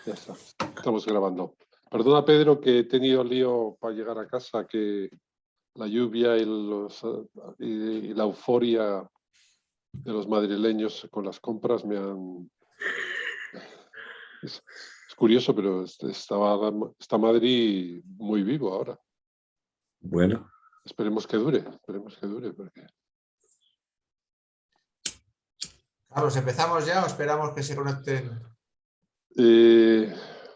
Ya está, estamos grabando. Perdona, Pedro, que he tenido lío para llegar a casa, que la lluvia y la euforia de los madrileños con las compras me han... Es curioso, pero está Madrid muy vivo ahora. Bueno. Esperemos que dure, porque... Carlos, ¿empezamos ya o esperamos que se conecten?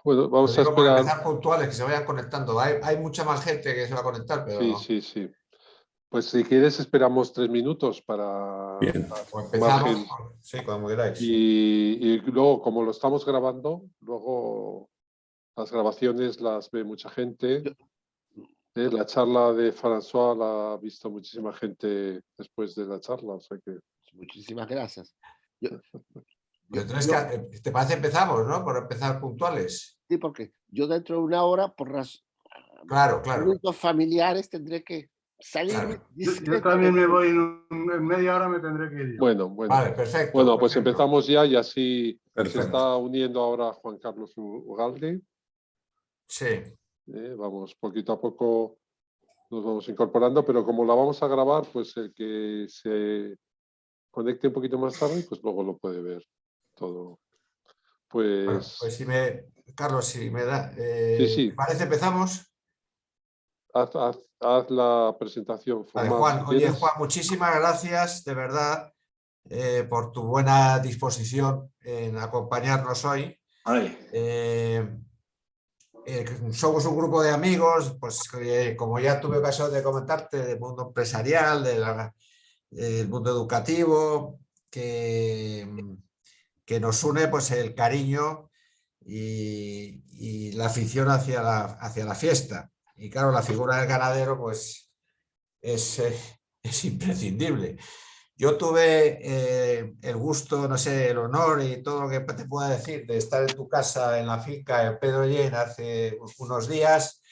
Bueno, vamos a Por esperar. empezar puntuales, que se vayan conectando. Hay mucha más gente que se va a conectar, pero... Sí. Pues si quieres esperamos 3 minutos para... Bien. O empezamos, sí, como queráis. Y luego, como lo estamos grabando, luego las grabaciones las ve mucha gente. La charla de François la ha visto muchísima gente después de la charla, o sea que... Muchísimas gracias. Entonces, ¿te parece empezamos, no? Por empezar puntuales. Sí, porque yo dentro de una hora, por Claro. asuntos familiares, tendré que salir. Claro. Yo también me voy, en media hora me tendré que ir. Bueno. Vale, perfecto. Bueno, pues perfecto. empezamos ya y así Perfecto. se está uniendo ahora Juan Carlos Ugalde. Sí. Vamos, poquito a poco nos vamos incorporando, pero como la vamos a grabar, pues el que se conecte un poquito más tarde, pues luego lo puede ver todo. Pues, Bueno, pues Carlos, si me da... Sí. ¿te parece empezamos? haz la presentación Vale, formal. Juan. Si Oye, quieres. Juan, muchísimas gracias, de verdad, por tu buena disposición en acompañarnos hoy. Somos un grupo de amigos, pues como ya tuve ocasión de comentarte, del mundo empresarial, del mundo educativo, que nos une pues el cariño y la afición hacia la fiesta. Y claro, la figura del ganadero pues es imprescindible. Yo tuve el gusto, no sé, el honor y todo lo que te pueda decir de estar en tu casa en la finca en Pedro Llena hace unos días.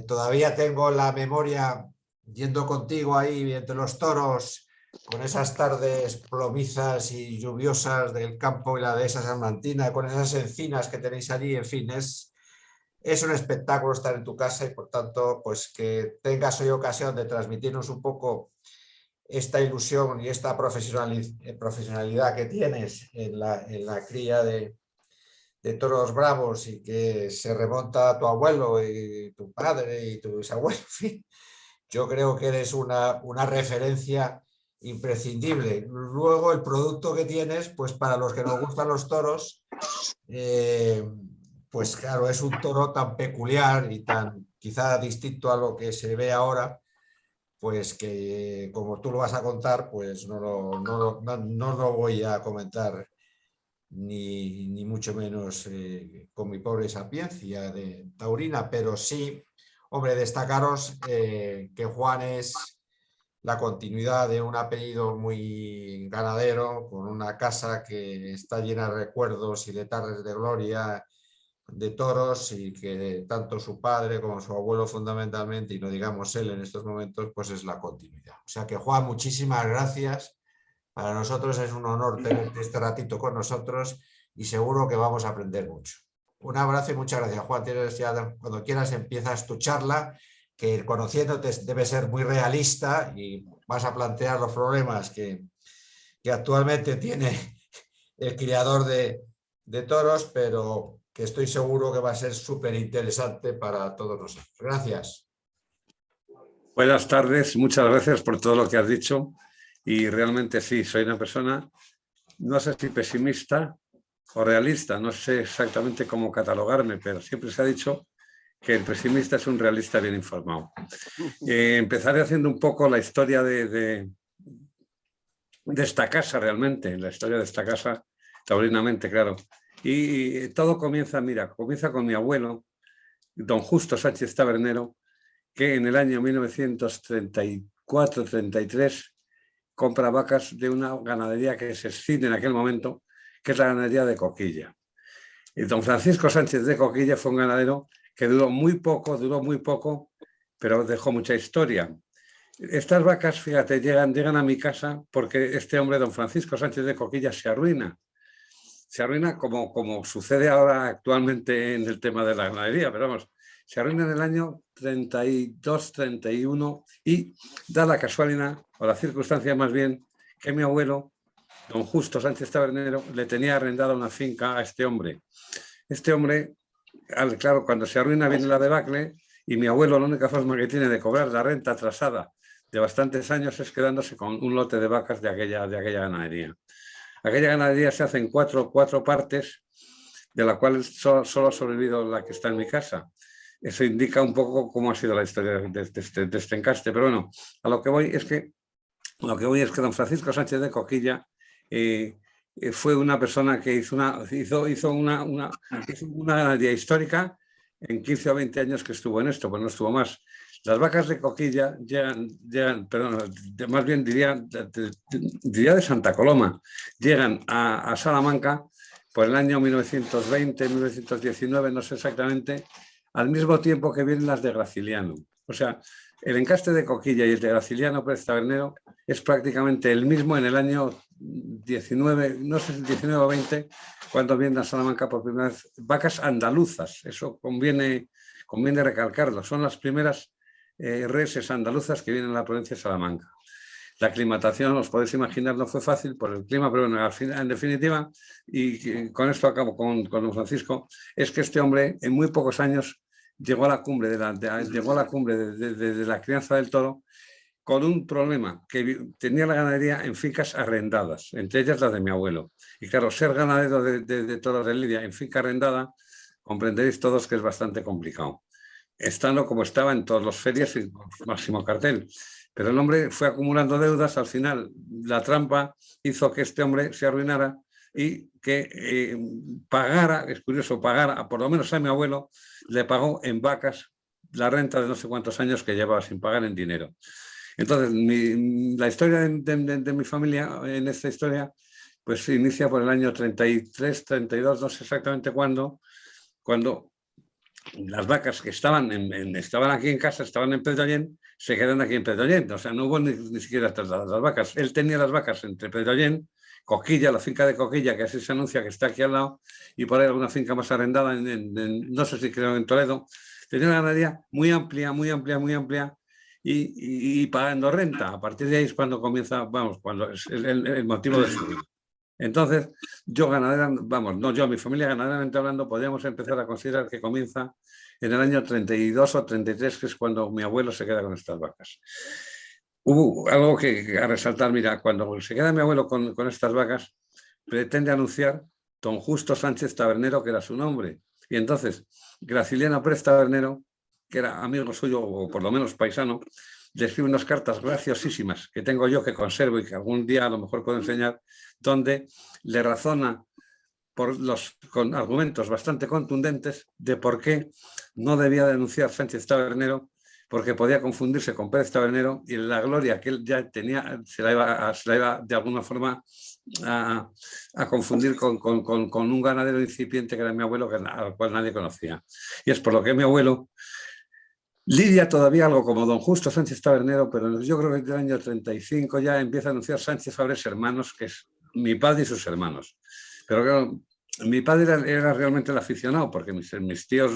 Todavía tengo la memoria yendo contigo ahí entre los toros, con esas tardes plomizas y lluviosas del campo y la dehesa salmantina, con esas encinas que tenéis allí, en fin, es un espectáculo estar en tu casa y por tanto, pues que tengas hoy ocasión de transmitirnos un poco esta ilusión y esta profesionalidad que tienes en la cría de toros bravos y que se remonta a tu abuelo y tu padre y tu bisabuelo, en fin, yo creo que eres una referencia imprescindible. Luego el producto que tienes, pues para los que nos gustan los toros, pues claro, es un toro tan peculiar y tan quizá distinto a lo que se ve ahora, pues que como tú lo vas a contar, pues no lo voy a comentar ni mucho menos con mi pobre sapiencia de taurina, pero sí, hombre, destacaros que Juan es la continuidad de un apellido muy ganadero, con una casa que está llena de recuerdos y de tardes de gloria, de toros, y que tanto su padre como su abuelo fundamentalmente, y no digamos él en estos momentos, pues es la continuidad. O sea que Juan, muchísimas gracias. Para nosotros es un honor tenerte este ratito con nosotros y seguro que vamos a aprender mucho. Un abrazo y muchas gracias, Juan. Cuando quieras empiezas tu charla, que conociéndote debe ser muy realista y vas a plantear los problemas que actualmente tiene el criador de toros, pero que estoy seguro que va a ser súper interesante para todos nosotros. Gracias. Buenas tardes, muchas gracias por todo lo que has dicho. Y realmente sí, soy una persona, no sé si pesimista o realista, no sé exactamente cómo catalogarme, pero siempre se ha dicho que el pesimista es un realista bien informado. Empezaré haciendo un poco la historia de esta casa realmente, la historia de esta casa, taurinamente, claro. Y todo comienza con mi abuelo, don Justo Sánchez Tabernero, que en el año 1934-33 compra vacas de una ganadería que se extingue en aquel momento, que es la ganadería de Coquilla. Y don Francisco Sánchez de Coquilla fue un ganadero que duró muy poco, pero dejó mucha historia. Estas vacas, fíjate, llegan a mi casa porque este hombre, don Francisco Sánchez de Coquilla, se arruina se arruina como sucede ahora actualmente en el tema de la ganadería, pero vamos, se arruina en el año 32, 31 y da la casualidad, o la circunstancia más bien, que mi abuelo, don Justo Sánchez Tabernero, le tenía arrendada una finca a este hombre. Este hombre, claro, cuando se arruina viene la debacle y mi abuelo la única forma que tiene de cobrar la renta atrasada de bastantes años es quedándose con un lote de vacas de aquella ganadería. Aquella ganadería se hace en cuatro partes, de la cual solo ha sobrevivido la que está en mi casa. Eso indica un poco cómo ha sido la historia de este encaste. Pero bueno, a lo que voy es que don Francisco Sánchez de Coquilla fue una persona que hizo una ganadería histórica en 15 o 20 años que estuvo en esto, pues no estuvo más. Las vacas de Coquilla llegan perdón, más bien diría de Santa Coloma, llegan a Salamanca por el año 1920, 1919, no sé exactamente, al mismo tiempo que vienen las de Graciliano. O sea, el encaste de Coquilla y el de Graciliano Pérez Tabernero es prácticamente el mismo en el año 19, no sé si 19 o 20, cuando vienen a Salamanca por primera vez vacas andaluzas. Eso conviene recalcarlo. Son las primeras reses andaluzas que vienen a la provincia de Salamanca. La aclimatación, os podéis imaginar, no fue fácil por el clima, pero bueno, en definitiva, y con esto acabo con don Francisco, es que este hombre en muy pocos años llegó a la cumbre de la crianza del toro con un problema, que tenía la ganadería en fincas arrendadas, entre ellas las de mi abuelo. Y claro, ser ganadero de toros de lidia en finca arrendada, comprenderéis todos que es bastante complicado. Estando como estaba en todas las ferias y máximo cartel. Pero el hombre fue acumulando deudas, al final la trampa hizo que este hombre se arruinara y que pagara, es curioso, pagara, por lo menos a mi abuelo, le pagó en vacas la renta de no sé cuántos años que llevaba sin pagar en dinero. Entonces, la historia de mi familia en esta historia, pues se inicia por el año 33, 32, no sé exactamente cuándo las vacas que estaban aquí en casa, estaban en Pedrollén, se quedan aquí en Pedrollén. O sea, no hubo ni siquiera trasladadas las vacas. Él tenía las vacas entre Pedrollén, Coquilla, la finca de Coquilla, que así se anuncia que está aquí al lado, y por ahí alguna finca más arrendada, no sé si creo en Toledo. Tenía una ganadería muy amplia, y pagando renta. A partir de ahí es cuando comienza, cuando es el motivo de su vida. Entonces, mi familia ganaderamente hablando, podríamos empezar a considerar que comienza en el año 32 o 33, que es cuando mi abuelo se queda con estas vacas. Hubo algo que a resaltar, mira, cuando se queda mi abuelo con estas vacas, pretende anunciar don Justo Sánchez Tabernero, que era su nombre. Y entonces, Graciliano Pérez Tabernero, que era amigo suyo, o por lo menos paisano, le escribe unas cartas graciosísimas que tengo yo, que conservo y que algún día a lo mejor puedo enseñar, donde le razona con argumentos bastante contundentes de por qué no debía denunciar Sánchez Tabernero, porque podía confundirse con Pérez Tabernero y la gloria que él ya tenía se la iba de alguna forma a confundir con un ganadero incipiente que era mi abuelo, al cual nadie conocía. Y es por lo que mi abuelo lidia todavía algo como don Justo Sánchez Tabernero, pero yo creo que en el año 35 ya empieza a anunciar Sánchez Fabres Hermanos, que es mi padre y sus hermanos. Pero claro, mi padre era realmente el aficionado, porque mis tíos,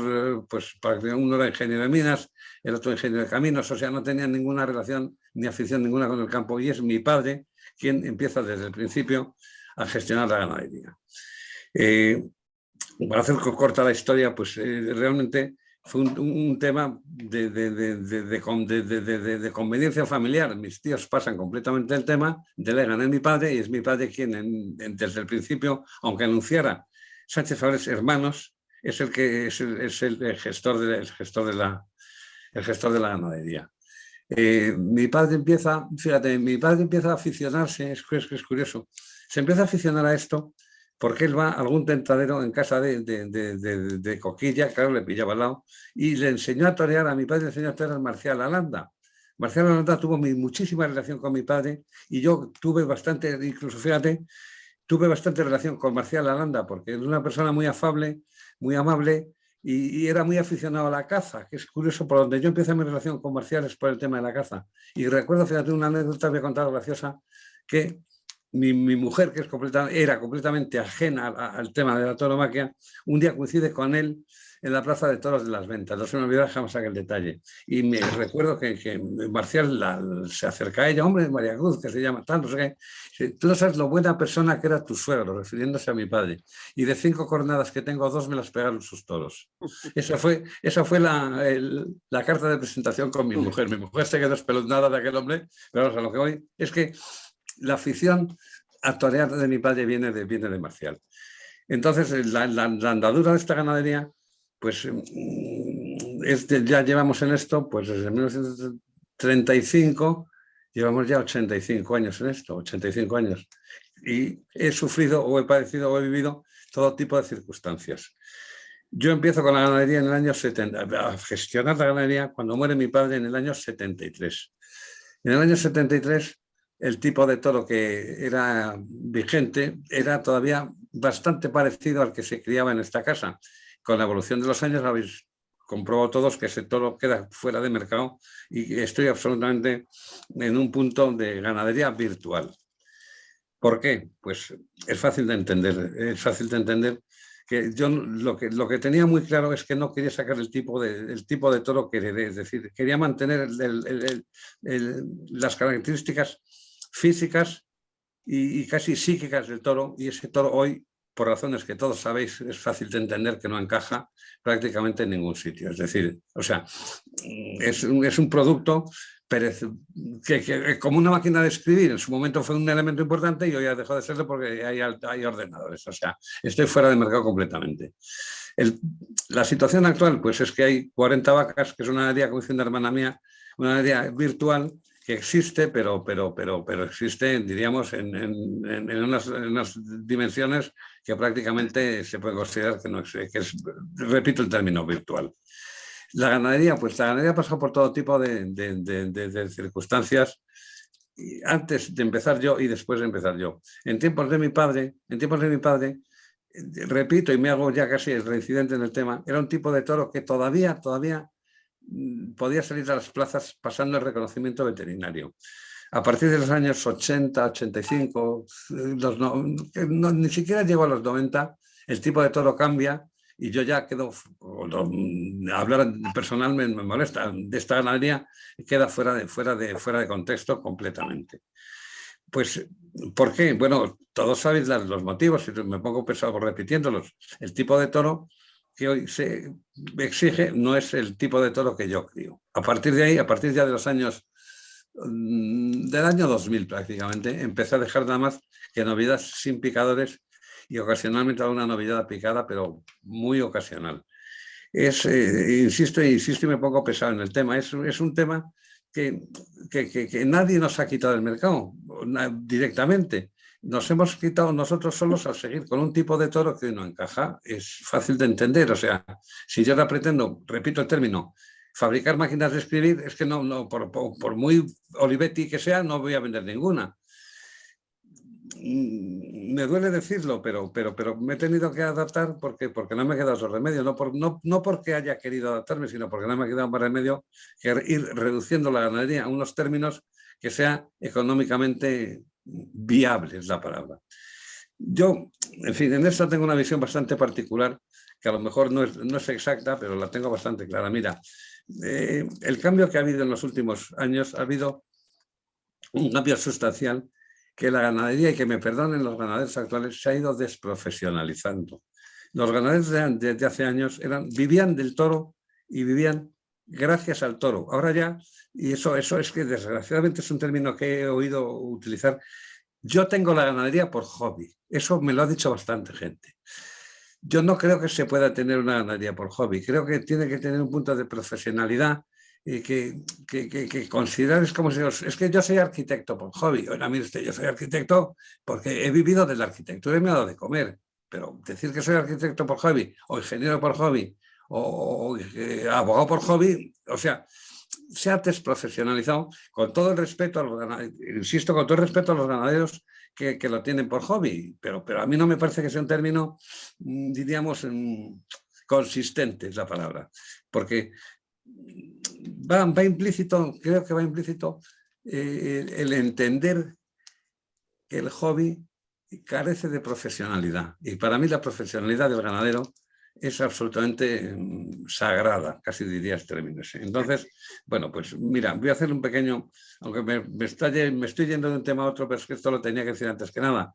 pues uno era ingeniero de minas, el otro ingeniero de caminos, o sea, no tenían ninguna relación ni afición ninguna con el campo, y es mi padre quien empieza desde el principio a gestionar la ganadería. Para hacer corta la historia, pues realmente fue un tema de conveniencia familiar. Mis tíos pasan completamente el tema, delegan en mi padre, y es mi padre quien desde el principio, aunque anunciara Sánchez Fabres Hermanos, es el que es el gestor de la ganadería. Mi padre empieza a aficionarse, es curioso, se empieza a aficionar a esto porque él va a algún tentadero en casa de Coquilla, claro, le pillaba al lado, y le enseñó a torear, a mi padre le enseñó a torear al Marcial Alanda. Marcial Alanda tuvo muchísima relación con mi padre, y yo tuve bastante, incluso fíjate, tuve bastante relación con Marcial Alanda, porque es una persona muy afable, muy amable, y era muy aficionado a la caza, que es curioso, por donde yo empecé mi relación con Marcial es por el tema de la caza. Y recuerdo, fíjate, una anécdota, voy a contar graciosa, que mi mujer, que era completamente ajena al tema de la tauromaquia, un día coincide con él en la Plaza de Toros de las Ventas. No se me olvida jamás aquel detalle. Y me recuerdo que Marcial se acerca a ella, hombre, María Cruz, que se llama tal, no sé qué. Dice, tú no sabes lo buena persona que era tu suegro, refiriéndose a mi padre. Y de 5 cornadas que tengo, 2 me las pegaron sus toros. Esa fue la carta de presentación con mi mujer. Mi mujer se quedó espeluznada de aquel hombre, pero a lo que voy es que la afición a torear de mi padre viene de Marcial. Entonces, la andadura de esta ganadería, pues ya llevamos en esto, pues desde 1935, llevamos ya 85 años en esto, 85 años. Y he sufrido o he padecido o he vivido todo tipo de circunstancias. Yo empiezo con la ganadería en el año 70, a gestionar la ganadería cuando muere mi padre en el año 73. En el año 73, el tipo de toro que era vigente era todavía bastante parecido al que se criaba en esta casa. Con la evolución de los años habéis comprobado todos que ese toro queda fuera de mercado y estoy absolutamente en un punto de ganadería virtual. ¿Por qué? Pues es fácil de entender que yo lo que tenía muy claro es que no quería sacar el tipo de toro que heredé, es decir, quería mantener las características físicas y casi psíquicas del toro, y ese toro hoy, por razones que todos sabéis, es fácil de entender que no encaja prácticamente en ningún sitio. Es decir, o sea, es un producto que como una máquina de escribir, en su momento fue un elemento importante y hoy ya dejó de serlo porque hay ordenadores. O sea, estoy fuera de mercado completamente. La situación actual, pues es que hay 40 vacas, que es una ganadería, como dice una hermana mía, una ganadería virtual que existe, pero existe, diríamos, en unas dimensiones que prácticamente se puede considerar que no existe, repito el término, virtual. La ganadería ha pasado por todo tipo de circunstancias, antes de empezar yo y después de empezar yo. En tiempos de mi padre, repito, y me hago ya casi el reincidente en el tema, era un tipo de toro que todavía podía salir a las plazas pasando el reconocimiento veterinario. A partir de los años 80, 85, ni siquiera llegó a los 90, el tipo de toro cambia y yo ya quedo, hablar personal me molesta, de esta ganadería queda fuera de contexto completamente. Pues, ¿por qué? Bueno, todos sabéis los motivos, y me pongo pesado repitiéndolos. El tipo de toro que hoy se exige no es el tipo de toro que yo crío. A partir de ahí, a partir ya de los años del año 2000 prácticamente, empecé a dejar nada más que novedades sin picadores y ocasionalmente alguna novedad picada, pero muy ocasional. Insisto y me pongo pesado en el tema. Es un tema que nadie nos ha quitado del mercado directamente. Nos hemos quitado nosotros solos al seguir con un tipo de toro que no encaja. Es fácil de entender. O sea, si yo ahora pretendo, repito el término, fabricar máquinas de escribir, es que por muy Olivetti que sea, no voy a vender ninguna. Me duele decirlo, pero me he tenido que adaptar porque no me ha quedado otro remedio. No porque haya querido adaptarme, sino porque no me ha quedado más remedio que ir reduciendo la ganadería a unos términos que sea económicamente viable, es la palabra. Yo, en fin, en esto tengo una visión bastante particular, que a lo mejor no es exacta, pero la tengo bastante clara. Mira, el cambio que ha habido en los últimos años, ha habido un cambio sustancial, que la ganadería, y que me perdonen los ganaderos actuales, se ha ido desprofesionalizando. Los ganaderos de hace años vivían del toro y vivían gracias al toro. Ahora ya, y eso es que desgraciadamente es un término que he oído utilizar, yo tengo la ganadería por hobby. Eso me lo ha dicho bastante gente. Yo no creo que se pueda tener una ganadería por hobby. Creo que tiene que tener un punto de profesionalidad que considerar, es como si es que yo soy arquitecto por hobby. Oiga, mire usted, yo soy arquitecto porque he vivido de la arquitectura y me ha dado de comer. Pero decir que soy arquitecto por hobby, o ingeniero por hobby, o abogado por hobby, o sea, se ha desprofesionalizado, con todo el respeto a los ganaderos, insisto, con todo el respeto a los ganaderos que lo tienen por hobby, pero a mí no me parece que sea un término, diríamos, consistente, es la palabra, porque va implícito, creo que va implícito el entender que el hobby carece de profesionalidad. Y para mí la profesionalidad del ganadero es absolutamente sagrada, casi diría términos. Entonces, bueno, pues mira, voy a hacer un pequeño, aunque me estoy yendo de un tema a otro, pero es que esto lo tenía que decir antes que nada,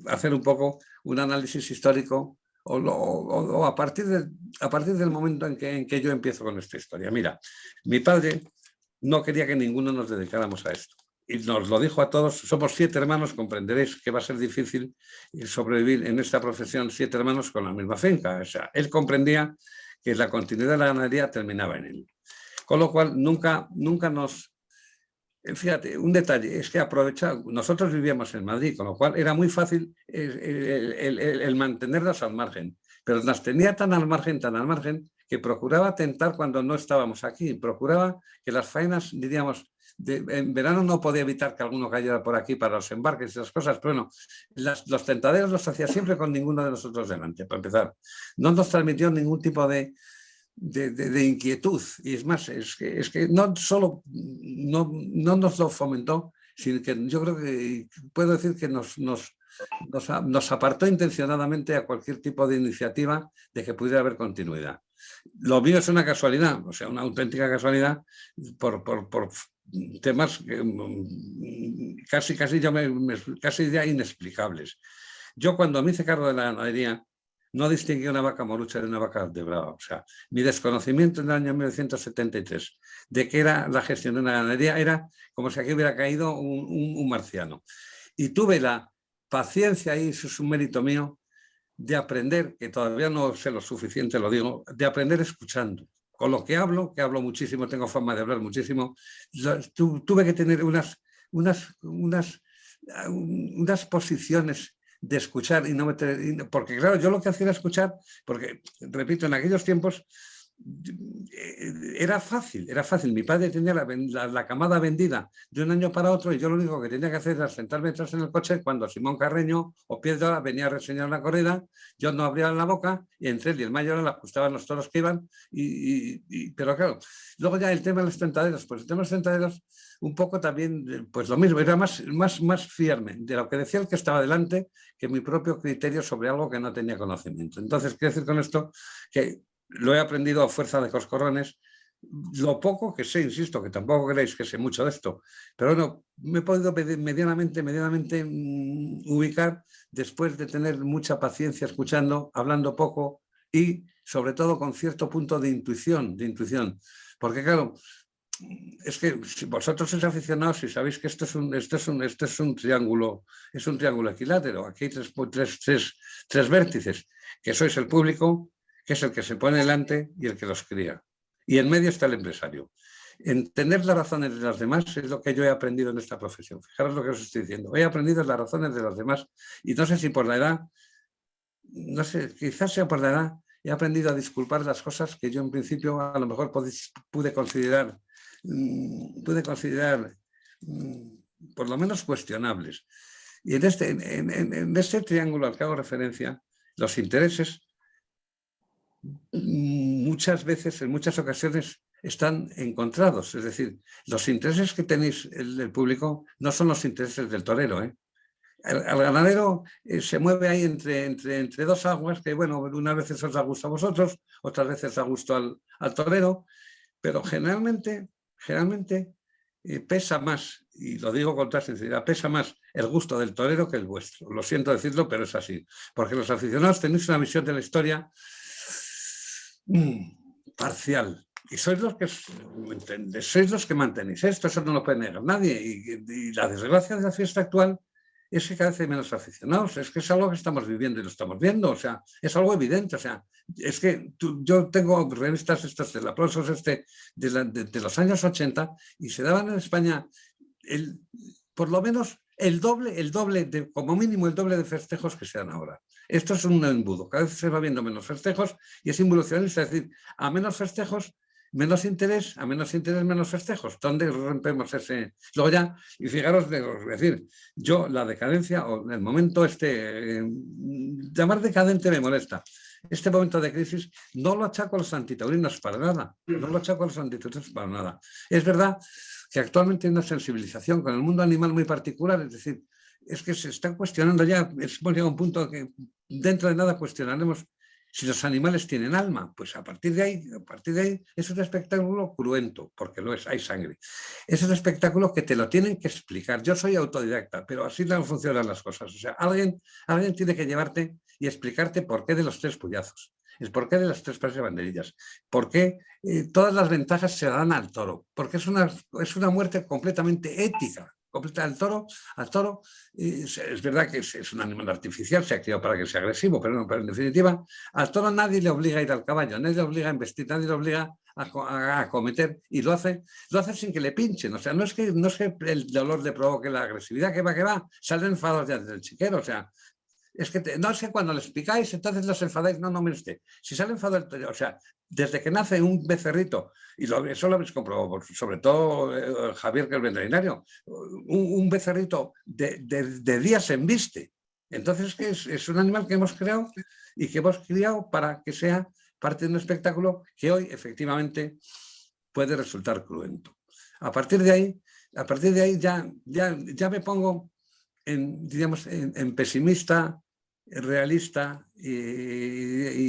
hacer un poco un análisis histórico o a partir del momento en que yo empiezo con esta historia. Mira, mi padre no quería que ninguno nos dedicáramos a esto. Y nos lo dijo a todos, somos 7 hermanos, comprenderéis que va a ser difícil sobrevivir en esta profesión 7 hermanos con la misma finca. O sea, él comprendía que la continuidad de la ganadería terminaba en él. Con lo cual, nunca nos... Fíjate, un detalle, es que nosotros vivíamos en Madrid, con lo cual era muy fácil el mantenerlas al margen, pero las tenía tan al margen, que procuraba tentar cuando no estábamos aquí, procuraba que las faenas, diríamos, en verano no podía evitar que alguno cayera por aquí para los embarques y esas cosas, pero bueno, los tentaderos los hacía siempre con ninguno de nosotros delante, para empezar. No nos transmitió ningún tipo de inquietud, y es más, es que no solo no nos lo fomentó, sino que yo creo que puedo decir que nos apartó intencionadamente a cualquier tipo de iniciativa de que pudiera haber continuidad. Lo mío es una casualidad, o sea, una auténtica casualidad por temas casi ya inexplicables. Yo cuando me hice cargo de la ganadería no distinguí una vaca morucha de una vaca de brava. O sea, mi desconocimiento en el año 1973 de qué era la gestión de una ganadería era como si aquí hubiera caído un marciano. Y tuve la paciencia, y eso es un mérito mío, de aprender, que todavía no sé lo suficiente, lo digo, de aprender escuchando. Con lo que hablo muchísimo, tengo fama de hablar muchísimo, tuve que tener unas posiciones de escuchar y no meter... Porque claro, yo lo que hacía era escuchar, porque, repito, en aquellos tiempos era fácil. Mi padre tenía la camada vendida de un año para otro y yo lo único que tenía que hacer era sentarme detrás en el coche cuando Simón Carreño o Piedra venía a reseñar la corrida, yo no abría la boca y entre él y el mayor le ajustaban los toros que iban, pero claro, luego ya el tema de los tentaderos, pues el tema de los tentaderos un poco también, pues lo mismo, era más fiarme de lo que decía el que estaba delante que mi propio criterio sobre algo que no tenía conocimiento. Entonces, quiero decir con esto que lo he aprendido a fuerza de coscorrones, lo poco que sé, insisto, que tampoco creéis que sé mucho de esto, pero bueno, me he podido medianamente ubicar después de tener mucha paciencia escuchando, hablando poco y sobre todo con cierto punto de intuición, porque claro, es que si vosotros sois aficionados y sabéis que esto es un triángulo, equilátero, aquí hay tres vértices, que sois el público, que es el que se pone delante y el que los cría. Y en medio está el empresario. Entender las razones de los demás es lo que yo he aprendido en esta profesión. Fijaros lo que os estoy diciendo. He aprendido las razones de los demás y no sé si por la edad, no sé, quizás sea por la edad, he aprendido a disculpar las cosas que yo en principio a lo mejor pude considerar por lo menos cuestionables. Y en este triángulo al que hago referencia, los intereses muchas veces, en muchas ocasiones, están encontrados. Es decir, los intereses que tenéis el público no son los intereses del torero. El ganadero se mueve ahí entre dos aguas que, bueno, unas veces os da gusto a vosotros, otras veces da gusto al torero, pero generalmente pesa más, y lo digo con toda sinceridad, pesa más el gusto del torero que el vuestro. Lo siento decirlo, pero es así. Porque los aficionados tenéis una visión de la historia parcial. Y sois los que mantenéis esto, eso no lo puede negar nadie. Y la desgracia de la fiesta actual es que cada vez hay menos aficionados. Es que es algo que estamos viviendo y lo estamos viendo. O sea, es algo evidente. O sea, es que yo tengo revistas estas del aplausos de los años 80 y se daban en España por lo menos el doble, como mínimo el doble de festejos que se dan ahora. Esto es un embudo. Cada vez se va viendo menos festejos y es involucionista. Es decir, a menos festejos, menos interés, a menos interés, menos festejos. ¿Dónde rompemos ese? Luego ya, y fijaros, es decir, yo la decadencia o el momento llamar decadente me molesta. Este momento de crisis no lo achaco a los antitaurinos para nada. No lo achaco a los antitaurinos para nada. Es verdad que actualmente hay una sensibilización con el mundo animal muy particular, es decir, es que se está cuestionando ya, hemos llegado a un punto que dentro de nada cuestionaremos si los animales tienen alma. Pues a partir de ahí es un espectáculo cruento, porque lo es, hay sangre. Es un espectáculo que te lo tienen que explicar. Yo soy autodidacta, pero así no funcionan las cosas. O sea, alguien tiene que llevarte y explicarte por qué de los 3 puyazos, el porqué de las 3 pares de banderillas, por qué todas las ventajas se dan al toro, porque es una muerte completamente ética. Al toro es verdad que es un animal artificial, se ha criado para que sea agresivo, pero en definitiva, al toro nadie le obliga a ir al caballo, nadie le obliga a investir, nadie le obliga a acometer, y lo hace sin que le pinchen. O sea, no es que el dolor le provoque la agresividad, que va, salen enfadados ya desde el chiquero. O sea, es que no sé, cuando les picáis, entonces los enfadáis. No, mire usted, si sale enfadado, o sea, desde que nace un becerrito, y eso lo habéis comprobado, sobre todo Javier, que es veterinario, un becerrito de días se embiste. Entonces, que es un animal que hemos creado y que hemos criado para que sea parte de un espectáculo que hoy efectivamente puede resultar cruento. A partir de ahí ya me pongo en pesimista, realista y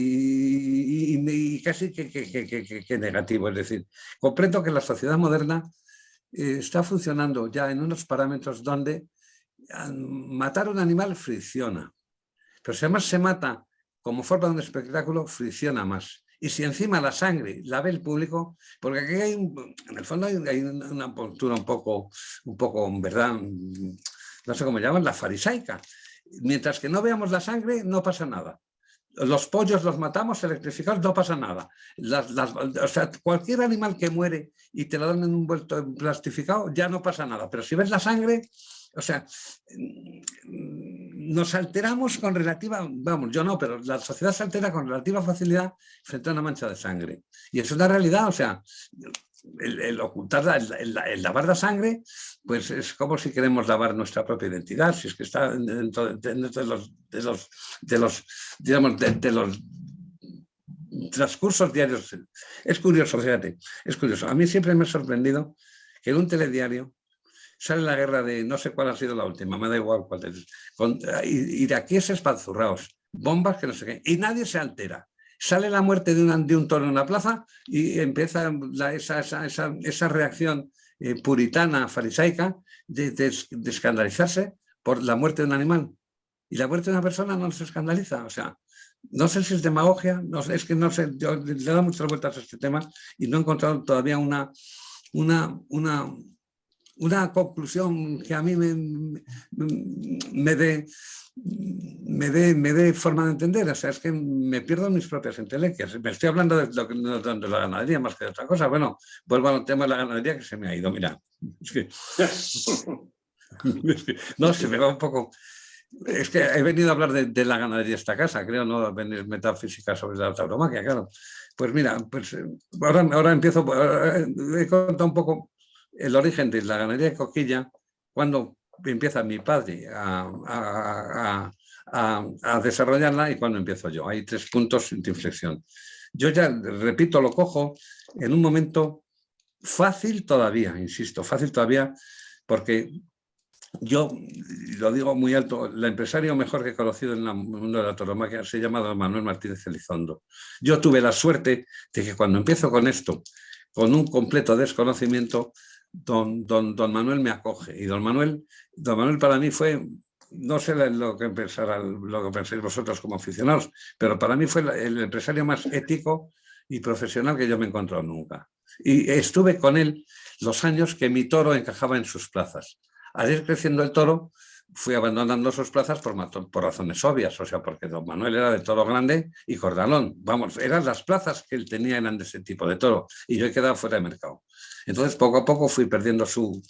casi que negativo. Es decir, comprendo que la sociedad moderna está funcionando ya en unos parámetros donde matar a un animal fricciona, pero si además se mata como forma de un espectáculo, fricciona más. Y si encima la sangre la ve el público, porque aquí en el fondo hay una postura un poco, ¿verdad? No sé cómo llaman, la farisaica. Mientras que no veamos la sangre, no pasa nada. Los pollos los matamos electrificados, no pasa nada. O sea, cualquier animal que muere y te lo dan en un envuelto plastificado, ya no pasa nada. Pero si ves la sangre, o sea, nos alteramos con relativa, vamos, yo no, pero la sociedad se altera con relativa facilidad frente a una mancha de sangre. Y es una realidad. O sea, el ocultar, el lavar la sangre, pues es como si queremos lavar nuestra propia identidad, si es que está dentro de los transcursos diarios. Es curioso, fíjate, es curioso. A mí siempre me ha sorprendido que en un telediario sale la guerra de, no sé cuál ha sido la última, me da igual cuál es, iraquíes espanzurrados, bombas que no sé qué, y nadie se altera. Sale la muerte de un toro en una plaza y empieza esa reacción puritana, farisaica, de escandalizarse por la muerte de un animal. Y la muerte de una persona no se escandaliza. O sea, no sé si es demagogia, no sé, es que no sé, yo le he dado muchas vueltas a este tema y no he encontrado todavía una conclusión que a mí me dé forma de entender. O sea, es que me pierdo mis propias entelequias. Me estoy hablando de la ganadería más que de otra cosa. Bueno, vuelvo al tema de la ganadería, que se me ha ido. Mira, no, se me va un poco. Es que he venido a hablar de la ganadería a esta casa, creo, no venir metafísica sobre la tauromaquia, claro. Pues mira, pues ahora empiezo, he contado un poco el origen de la ganadería de Coquilla, cuando empieza mi padre a desarrollarla y cuando empiezo yo. Hay 3 puntos de inflexión. Yo ya, repito, lo cojo en un momento fácil todavía, insisto, fácil todavía, porque yo lo digo muy alto, el empresario mejor que he conocido en el mundo de la tauromaquia se llama don Manuel Martínez Elizondo. Yo tuve la suerte de que cuando empiezo con esto, con un completo desconocimiento, don Manuel me acoge. Y don Manuel para mí fue, no sé lo que pensáis vosotros como aficionados, pero para mí fue el empresario más ético y profesional que yo me he encontrado nunca. Y estuve con él los años que mi toro encajaba en sus plazas. Al ir creciendo el toro, fui abandonando sus plazas por razones obvias, o sea, porque don Manuel era de toro grande y cordalón. Vamos, eran las plazas que él tenía, eran de ese tipo de toro, y yo he quedado fuera de mercado. Entonces, poco a poco fui perdiendo su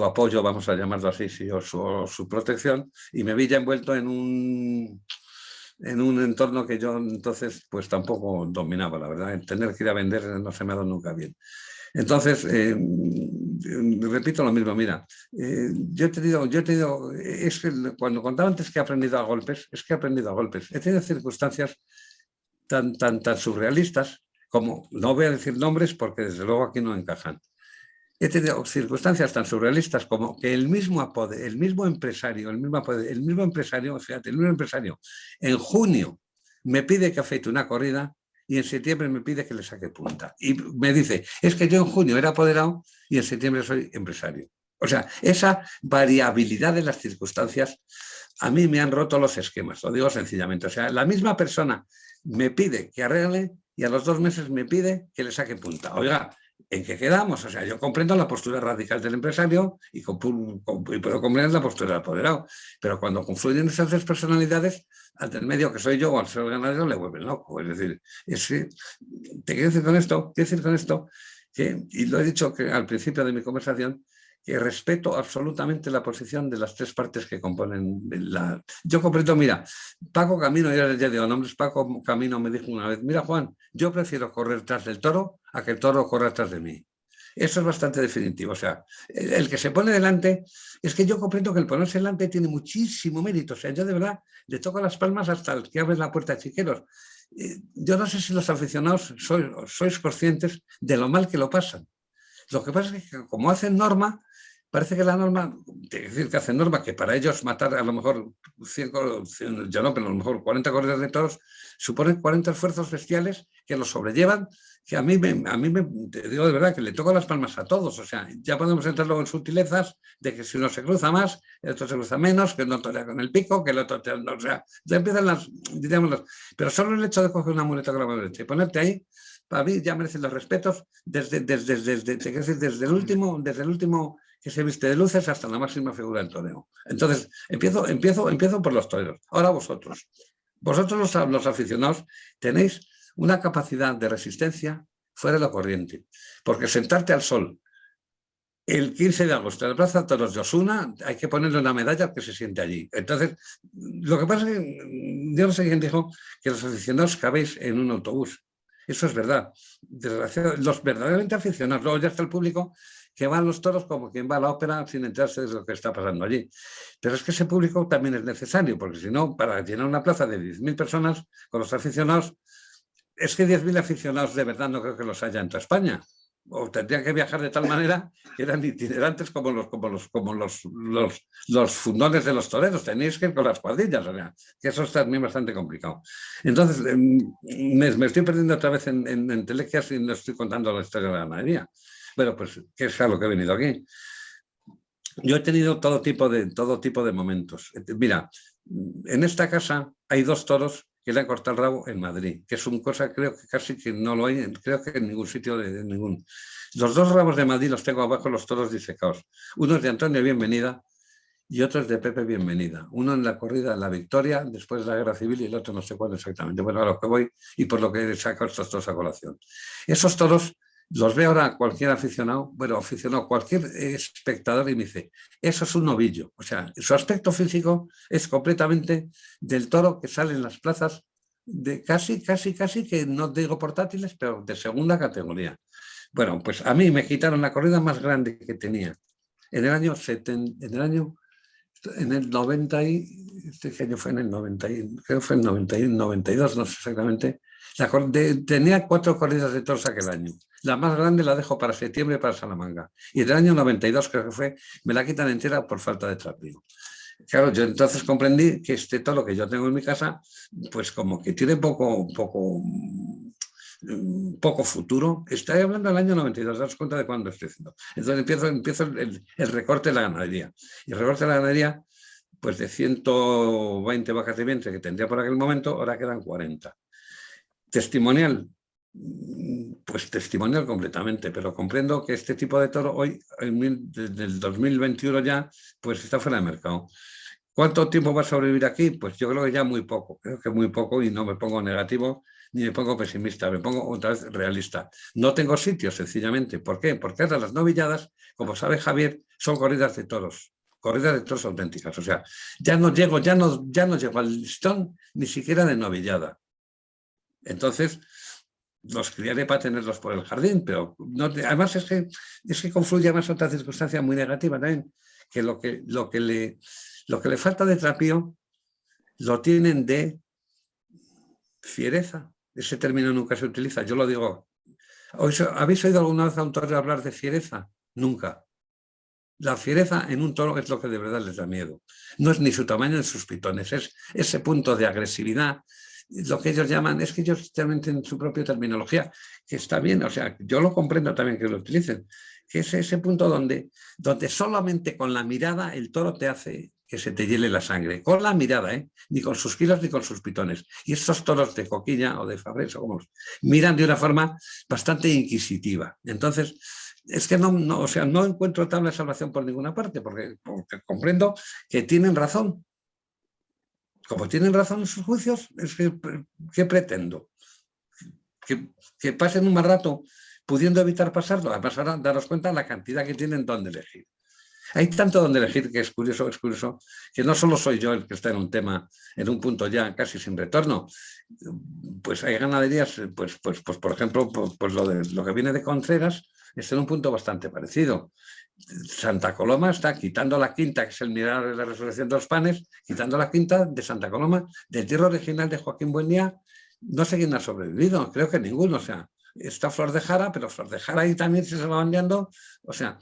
apoyo, vamos a llamarlo así, sí, o su protección, y me vi ya envuelto en un entorno que yo entonces pues tampoco dominaba, la verdad. El tener que ir a vender no se me ha dado nunca bien. Entonces, repito lo mismo, mira, yo he tenido, es que cuando contaba antes que he aprendido a golpes, es que he aprendido a golpes. He tenido circunstancias tan surrealistas como, no voy a decir nombres porque desde luego aquí no encajan, he tenido circunstancias tan surrealistas como que el mismo empresario, fíjate, el mismo empresario, en junio me pide que afeite una corrida y en septiembre me pide que le saque punta. Y me dice, es que yo en junio era apoderado y en septiembre soy empresario. O sea, esa variabilidad de las circunstancias a mí me han roto los esquemas, lo digo sencillamente. O sea, la misma persona me pide que arregle y a los 2 meses me pide que le saque punta. Oiga, ¿en qué quedamos? O sea, yo comprendo la postura radical del empresario y puedo comprender la postura del apoderado, pero cuando confluyen esas 2 personalidades, al del medio que soy yo o al ser el ganadero le vuelven loco. Es decir, te quiero decir con esto, y lo he dicho al principio de mi conversación, que respeto absolutamente la posición de las 3 partes que componen la... Yo comprendo, mira, Paco Camino, ya digo nombres, Paco Camino me dijo una vez, mira Juan, yo prefiero correr tras del toro a que el toro corra tras de mí. Eso es bastante definitivo. O sea, el que se pone delante, es que yo comprendo que el ponerse delante tiene muchísimo mérito. O sea, yo de verdad le toco las palmas hasta el que abre la puerta de Chiqueros. Yo no sé si los aficionados sois conscientes de lo mal que lo pasan. Lo que pasa es que como hacen norma, parece que la norma, es decir, que hacen norma, que para ellos matar a lo mejor 100, ya no, pero a lo mejor 40 corridas de toros, suponen 40 esfuerzos bestiales que los sobrellevan, que a mí te digo de verdad, que le toco las palmas a todos. O sea, ya podemos entrar luego en sutilezas de que si uno se cruza más, el otro se cruza menos, que uno torea con el pico, que el otro... O sea, ya empiezan pero solo el hecho de coger una muleta con la mano derecha y ponerte ahí, para mí ya merecen los respetos desde el último que se viste de luces hasta la máxima figura del toreo. Entonces, empiezo por los toreros. Ahora vosotros los aficionados tenéis una capacidad de resistencia fuera de lo corriente, porque sentarte al sol el 15 de agosto en la Plaza de Toros de Osuna hay que ponerle una medalla al que se siente allí. Entonces, lo que pasa es que yo no sé quién dijo que los aficionados cabéis en un autobús. Eso es verdad. Los verdaderamente aficionados, luego ya está el público que va a los toros como quien va a la ópera sin enterarse de lo que está pasando allí. Pero es que ese público también es necesario, porque si no, para llenar una plaza de 10.000 personas con los aficionados, es que 10.000 aficionados de verdad no creo que los haya en toda España. O tendrían que viajar de tal manera que eran itinerantes como los fundones de los toreros. Tenéis que ir con las cuadrillas, o sea, que eso es también bastante complicado. Entonces, me estoy perdiendo otra vez en telequias y no estoy contando la historia de la ganadería. Bueno, pues, ¿qué es a lo que he venido aquí? Yo he tenido todo tipo de momentos. Mira, en esta casa hay 2 toros que le han cortado el rabo en Madrid, que es una cosa creo que casi que no lo hay, creo que en ningún sitio de ningún. Los 2 rabos de Madrid los tengo abajo, los toros disecados. Uno es de Antonio Bienvenida y otro es de Pepe Bienvenida. Uno en la corrida de la Victoria, después de la Guerra Civil, y el otro no sé cuándo exactamente. Bueno, a lo que voy y por lo que he sacado estos 2 a colación. Esos toros los ve ahora cualquier aficionado, cualquier espectador y me dice, eso es un novillo. O sea, su aspecto físico es completamente del toro que sale en las plazas de casi que no digo portátiles, pero de segunda categoría. Bueno, pues a mí me quitaron la corrida más grande que tenía. En el año 90 ¿qué año fue? En el 90, creo que fue en 91, 92, no sé exactamente. Tenía 4 corridas de toros aquel año. La más grande la dejo para septiembre para Salamanca. Y del año 92, creo que fue, me la quitan entera por falta de trapío. Claro, yo entonces comprendí que este toro que yo tengo en mi casa, pues como que tiene poco futuro. Estoy hablando del año 92, daos cuenta de cuándo estoy haciendo. Entonces empiezo el recorte de la ganadería. Y el recorte de la ganadería, pues de 120 vacas de vientre que tendría por aquel momento, ahora quedan 40. Testimonial, pues testimonial completamente, pero comprendo que este tipo de toro hoy, desde el 2021 ya, pues está fuera de mercado. ¿Cuánto tiempo va a sobrevivir aquí? Pues yo creo que ya muy poco, creo que muy poco, y no me pongo negativo ni me pongo pesimista, me pongo otra vez realista. No tengo sitio, sencillamente. ¿Por qué? Porque ahora las novilladas, como sabe Javier, son corridas de toros auténticas. O sea, ya no llego al listón ni siquiera de novillada. Entonces, los criaré para tenerlos por el jardín, pero no, además es que confluye más otra circunstancia muy negativa también, que lo que le falta de trapío lo tienen de fiereza. Ese término nunca se utiliza, yo lo digo. ¿Habéis oído alguna vez a un torero hablar de fiereza? nunca. La fiereza en un toro es lo que de verdad les da miedo. No es ni su tamaño ni sus pitones, es ese punto de agresividad, lo que ellos llaman, es que ellos realmente en su propia terminología, que está bien, o sea, yo lo comprendo también que lo utilicen, que es ese punto donde solamente con la mirada el toro te hace que se te hiele la sangre, con la mirada, ni con sus kilos ni con sus pitones. Y estos toros de Coquilla o de Fabrés, o como miran de una forma bastante inquisitiva. Entonces, es que o sea, no encuentro tabla de salvación por ninguna parte, porque comprendo que tienen razón. Como tienen razón en sus juicios, es que, ¿qué pretendo? Que pasen un mal rato pudiendo evitar pasarlo. Además, ahora daros cuenta de la cantidad que tienen donde elegir. Hay tanto donde elegir que es curioso, que no solo soy yo el que está en un tema, en un punto ya casi sin retorno. Pues hay ganaderías, pues por ejemplo, pues lo que viene de Contreras es en un punto bastante parecido. Santa Coloma está quitando la quinta, que es el mirar de la resurrección de los panes, quitando la quinta de Santa Coloma, del tierra original de Joaquín Buendía. No sé quién ha sobrevivido, creo que ninguno. O sea, está Flor de Jara, pero Flor de Jara ahí también se va bandeando. O sea,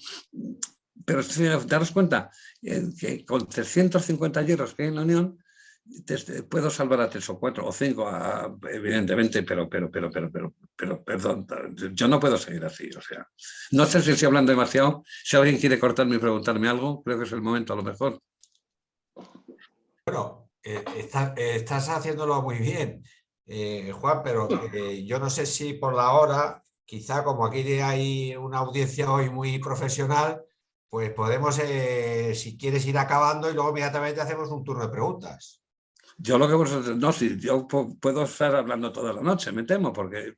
pero daros cuenta que con 350 hierros que hay en la Unión, puedo salvar a 3 o 4 o 5, evidentemente, pero perdón, yo no puedo seguir así. O sea, no sé si estoy hablando demasiado. Si alguien quiere cortarme y preguntarme algo, creo que es el momento a lo mejor. Bueno, estás haciéndolo muy bien, Juan, pero yo no sé si por la hora, quizá como aquí hay una audiencia hoy muy profesional, pues podemos, si quieres, ir acabando y luego inmediatamente hacemos un turno de preguntas. Yo lo que vosotros, no, si yo puedo estar hablando toda la noche, me temo, porque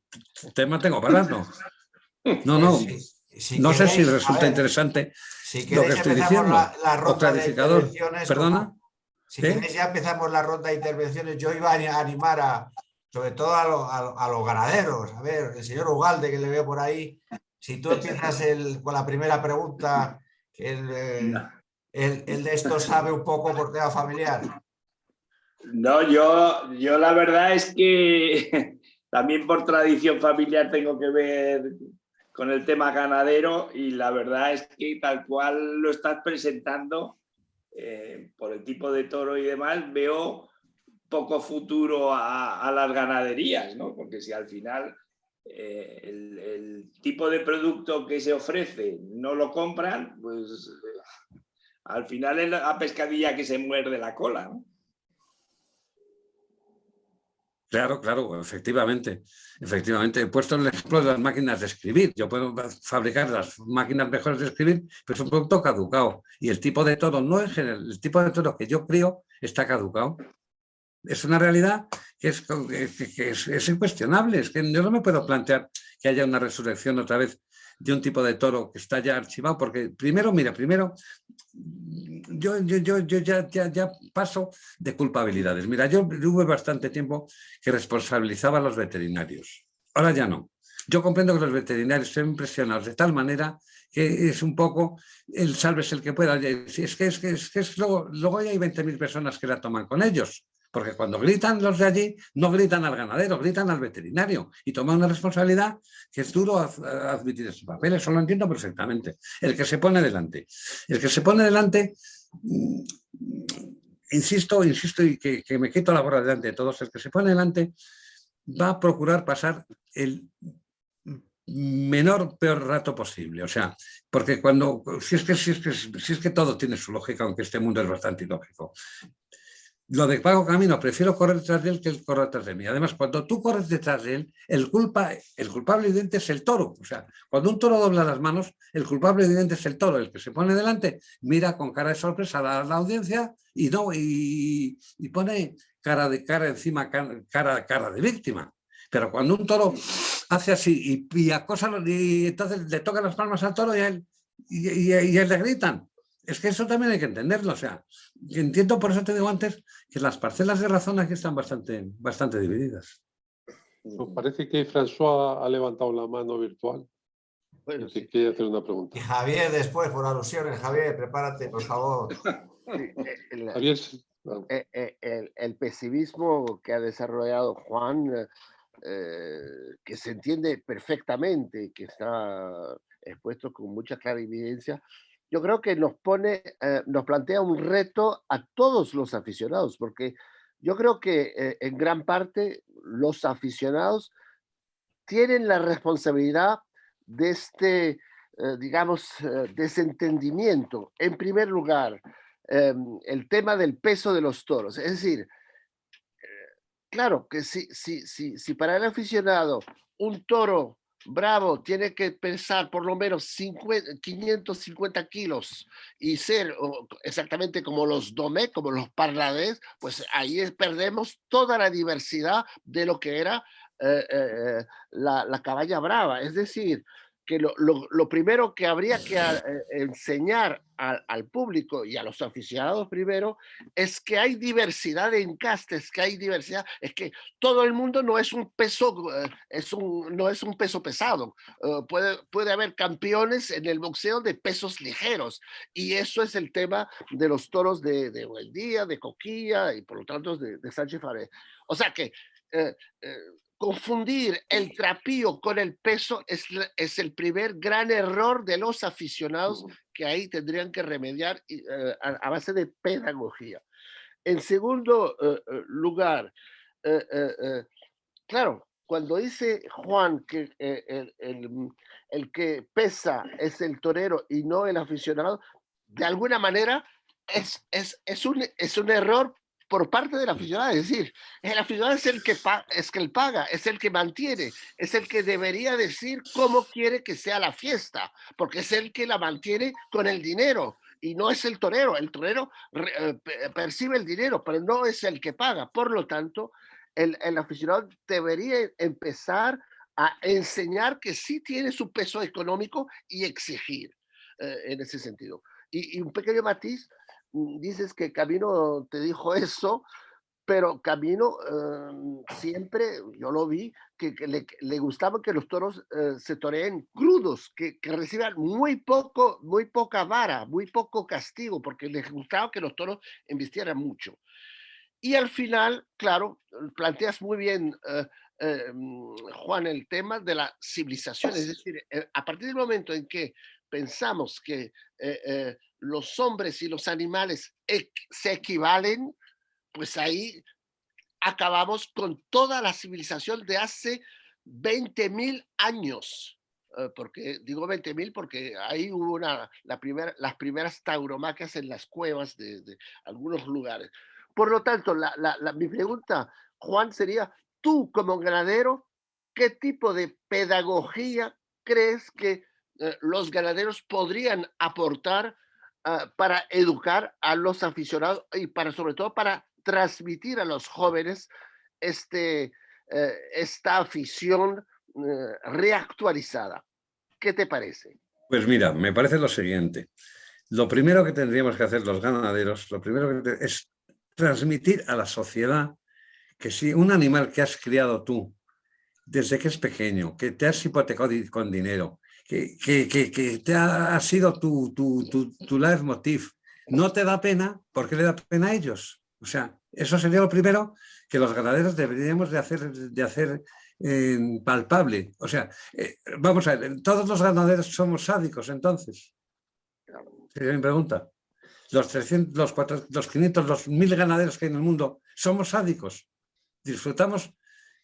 tema tengo parando. No, Si no sé si queréis, resulta interesante si lo que queréis estoy empezamos diciendo, la o ronda de clarificador. intervenciones. ¿Perdona? Si ¿Qué? queréis ya empezamos la ronda de intervenciones. Yo iba a animar sobre todo a los ganaderos. A ver, el señor Ugalde, que le veo por ahí, si tú empiezas con la primera pregunta, él de esto sabe un poco por tema familiar. No, yo la verdad es que también por tradición familiar tengo que ver con el tema ganadero, y la verdad es que tal cual lo estás presentando, por el tipo de toro y demás, veo poco futuro a las ganaderías, ¿no? Porque si al final el tipo de producto que se ofrece no lo compran, pues al final es la pescadilla que se muerde la cola, ¿no? Claro, efectivamente. He puesto el ejemplo de las máquinas de escribir. Yo puedo fabricar las máquinas mejores de escribir, pero es un producto caducado. Y el tipo de toro, no en general, el tipo de toro que yo crío está caducado. Es una realidad que es incuestionable. Es que yo no me puedo plantear que haya una resurrección otra vez de un tipo de toro que está ya archivado, porque primero yo ya paso de culpabilidades. Mira, yo hubo bastante tiempo que responsabilizaba a los veterinarios. Ahora ya no. Yo comprendo que los veterinarios son presionados de tal manera que es un poco el sálvese el que pueda. Es que luego hay 20.000 personas que la toman con ellos. Porque cuando gritan los de allí, no gritan al ganadero, gritan al veterinario y toman una responsabilidad que es duro admitir ese papel. Eso lo entiendo perfectamente. El que se pone delante. El que se pone delante, insisto y que me quito la gorra delante de todos, el que se pone delante va a procurar pasar el peor rato posible. O sea, porque si es que todo tiene su lógica, aunque este mundo es bastante ilógico. Lo de Paco Camino, prefiero correr detrás de él que él correr detrás de mí. Además, cuando tú corres detrás de él, el culpable evidente es el toro. O sea, cuando un toro dobla las manos, el culpable evidente es el toro. El que se pone delante mira con cara de sorpresa a la audiencia y pone cara encima, cara de víctima. Pero cuando un toro hace así y acosa, y entonces le tocan las palmas al toro y a él le gritan. Es que eso también hay que entenderlo. O sea, entiendo, por eso te digo antes, que las parcelas de razón aquí están bastante divididas. Nos parece que François ha levantado la mano virtual. Bueno, y que sí. quiere hacer una pregunta. Y Javier después, por alusiones. Javier, prepárate, por favor. Javier, El pesimismo que ha desarrollado Juan, que se entiende perfectamente, que está expuesto con mucha clarividencia, yo creo que nos plantea un reto a todos los aficionados, porque yo creo que en gran parte los aficionados tienen la responsabilidad de digamos, desentendimiento. En primer lugar, el tema del peso de los toros. Es decir, claro que si para el aficionado un toro bravo tiene que pesar por lo menos 550 kilos y ser exactamente como los domé, como los parladés, pues ahí perdemos toda la diversidad de lo que era la caballa brava. Es decir, que lo primero que habría que enseñar al público y a los aficionados primero es que hay diversidad de encastes, que hay diversidad, es que todo el mundo no es un peso, no es un peso pesado. Puede haber campeones en el boxeo de pesos ligeros, y eso es el tema de los toros de Buendía, de Coquilla y por lo tanto de Sánchez Faré. O sea que confundir el trapío con el peso es el primer gran error de los aficionados, que ahí tendrían que remediar a base de pedagogía. En segundo lugar, claro, cuando dice Juan que el que pesa es el torero y no el aficionado, de alguna manera es un error por parte del aficionado. Es decir, el aficionado es el que paga, es el que mantiene, es el que debería decir cómo quiere que sea la fiesta, porque es el que la mantiene con el dinero y no es el torero. El torero percibe el dinero, pero no es el que paga. Por lo tanto, el aficionado debería empezar a enseñar que sí tiene su peso económico y exigir en ese sentido. Y un pequeño matiz, dices que Camino te dijo eso, pero Camino siempre, yo lo vi, que le gustaba que los toros se toreen crudos, que reciban muy poca vara, muy poco castigo, porque les gustaba que los toros embistieran mucho. Y al final, claro, planteas muy bien, Juan, el tema de la civilización. Es decir, a partir del momento en que pensamos que los hombres y los animales se equivalen, pues ahí acabamos con toda la civilización de hace 20.000 años. Porque digo 20.000 porque ahí hubo las primeras tauromaquias en las cuevas de algunos lugares. Por lo tanto, mi pregunta, Juan, sería, tú como ganadero, ¿qué tipo de pedagogía crees que los ganaderos podrían aportar para educar a los aficionados y sobre todo para transmitir a los jóvenes esta afición reactualizada? ¿Qué te parece? Pues mira, me parece lo siguiente. Lo primero que tendríamos que hacer los ganaderos, es transmitir a la sociedad que si un animal que has criado tú desde que es pequeño, que te has hipotecado con dinero, que ha sido tu leitmotiv, no te da pena, ¿por qué le da pena a ellos? O sea, eso sería lo primero que los ganaderos deberíamos de hacer palpable. O sea, vamos a ver, todos los ganaderos somos sádicos, entonces. Sería mi pregunta. Los 300, los 400, los 500, los 1000 ganaderos que hay en el mundo, somos sádicos. Disfrutamos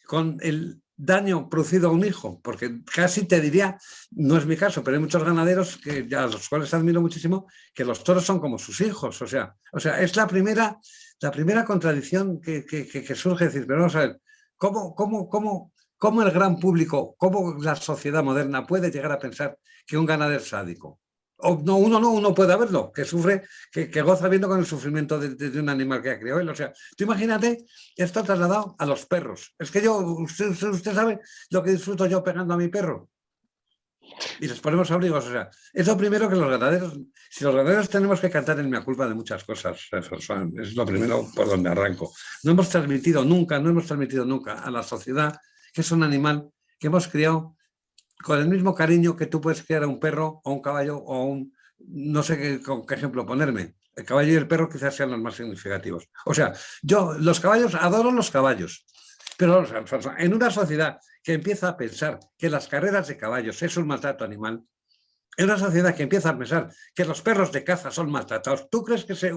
con el daño producido a un hijo, porque casi te diría, no es mi caso, pero hay muchos ganaderos a los cuales admiro muchísimo, que los toros son como sus hijos. O sea es la primera contradicción que surge, decir, pero vamos a ver, ¿cómo el gran público, cómo la sociedad moderna puede llegar a pensar que un ganadero es sádico? Uno puede verlo, que sufre, que goza viendo con el sufrimiento de un animal que ha criado él. O sea, tú imagínate esto trasladado a los perros. Es que usted sabe lo que disfruto yo pegando a mi perro. Y les ponemos abrigos. O sea, es lo primero que los ganaderos, si los ganaderos tenemos que cantar en mea culpa de muchas cosas, es lo primero por donde arranco. No hemos transmitido nunca a la sociedad que es un animal que hemos criado con el mismo cariño que tú puedes criar a un perro o un caballo o un... No sé qué ejemplo ponerme. El caballo y el perro quizás sean los más significativos. O sea, yo los caballos, adoro los caballos, pero en una sociedad que empieza a pensar que las carreras de caballos es un maltrato animal, Es una sociedad que empieza a pensar que los perros de caza son maltratados. ¿Tú crees que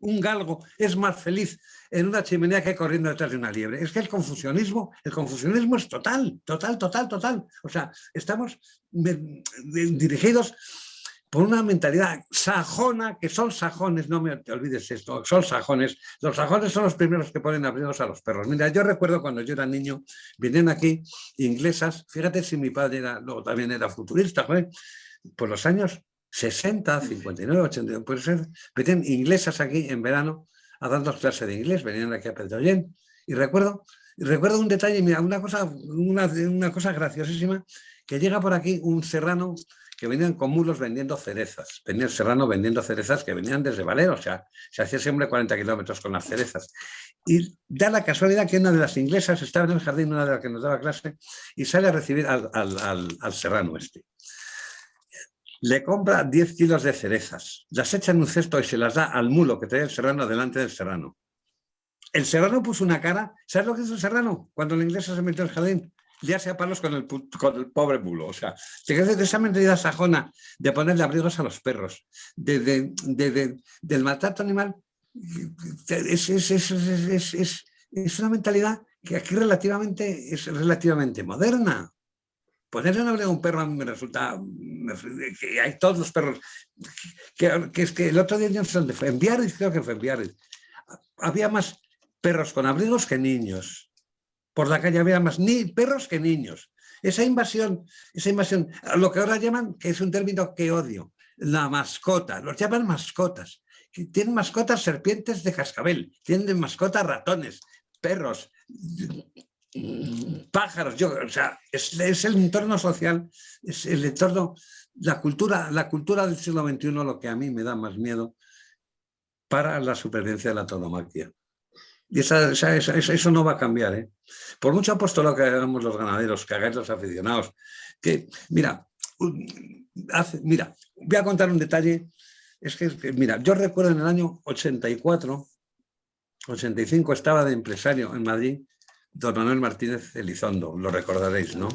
un galgo es más feliz en una chimenea que corriendo detrás de una liebre? Es que el confucianismo es total. O sea, estamos dirigidos por una mentalidad sajona, que son sajones, no me te olvides esto, son sajones. Los sajones son los primeros que ponen abrigos a los perros. Mira, yo recuerdo cuando yo era niño, vinieron aquí inglesas, fíjate si mi padre luego también era futurista, joder, por los años 60, 59, 80, puede ser, venían inglesas aquí en verano a darnos clase de inglés, venían aquí a Pedrollén, y recuerdo un detalle, mira, una cosa graciosísima, que llega por aquí un serrano que venían con mulos vendiendo cerezas, venía el serrano vendiendo cerezas que venían desde Valero, o sea, se hacía siempre 40 kilómetros con las cerezas. Y da la casualidad que una de las inglesas estaba en el jardín, una de las que nos daba clase, y sale a recibir al serrano este. Le compra 10 kilos de cerezas, las echa en un cesto y se las da al mulo que trae el serrano delante del serrano. El serrano puso una cara, ¿sabes lo que hizo el serrano? Cuando la inglesa se metió en el jardín, ya se a palos con el pobre mulo. O sea, de esa mentalidad sajona de ponerle abrigos a los perros, del maltrato animal, es una mentalidad que aquí es relativamente moderna. Ponerle un abrigo a un perro a mí me resulta, que hay todos los perros, que es que el otro día no sé dónde fue, en Biarritz, creo que fue en Biarritz, había más perros con abrigos que niños. Por la calle había más perros que niños. Esa invasión, lo que ahora llaman, que es un término que odio, la mascota, los llaman mascotas. Tienen mascotas serpientes de cascabel, tienen mascotas ratones, perros, pájaros. O sea, es el entorno social, es el entorno, la cultura del siglo XXI lo que a mí me da más miedo para la supervivencia de la tauromaquia. Y eso no va a cambiar, ¿eh? Por mucho apostolado que hagamos los ganaderos, que hagáis los aficionados, que, mira, voy a contar un detalle. Mira, yo recuerdo en el año 84, 85, estaba de empresario en Madrid, don Manuel Martínez Elizondo, lo recordaréis, ¿no?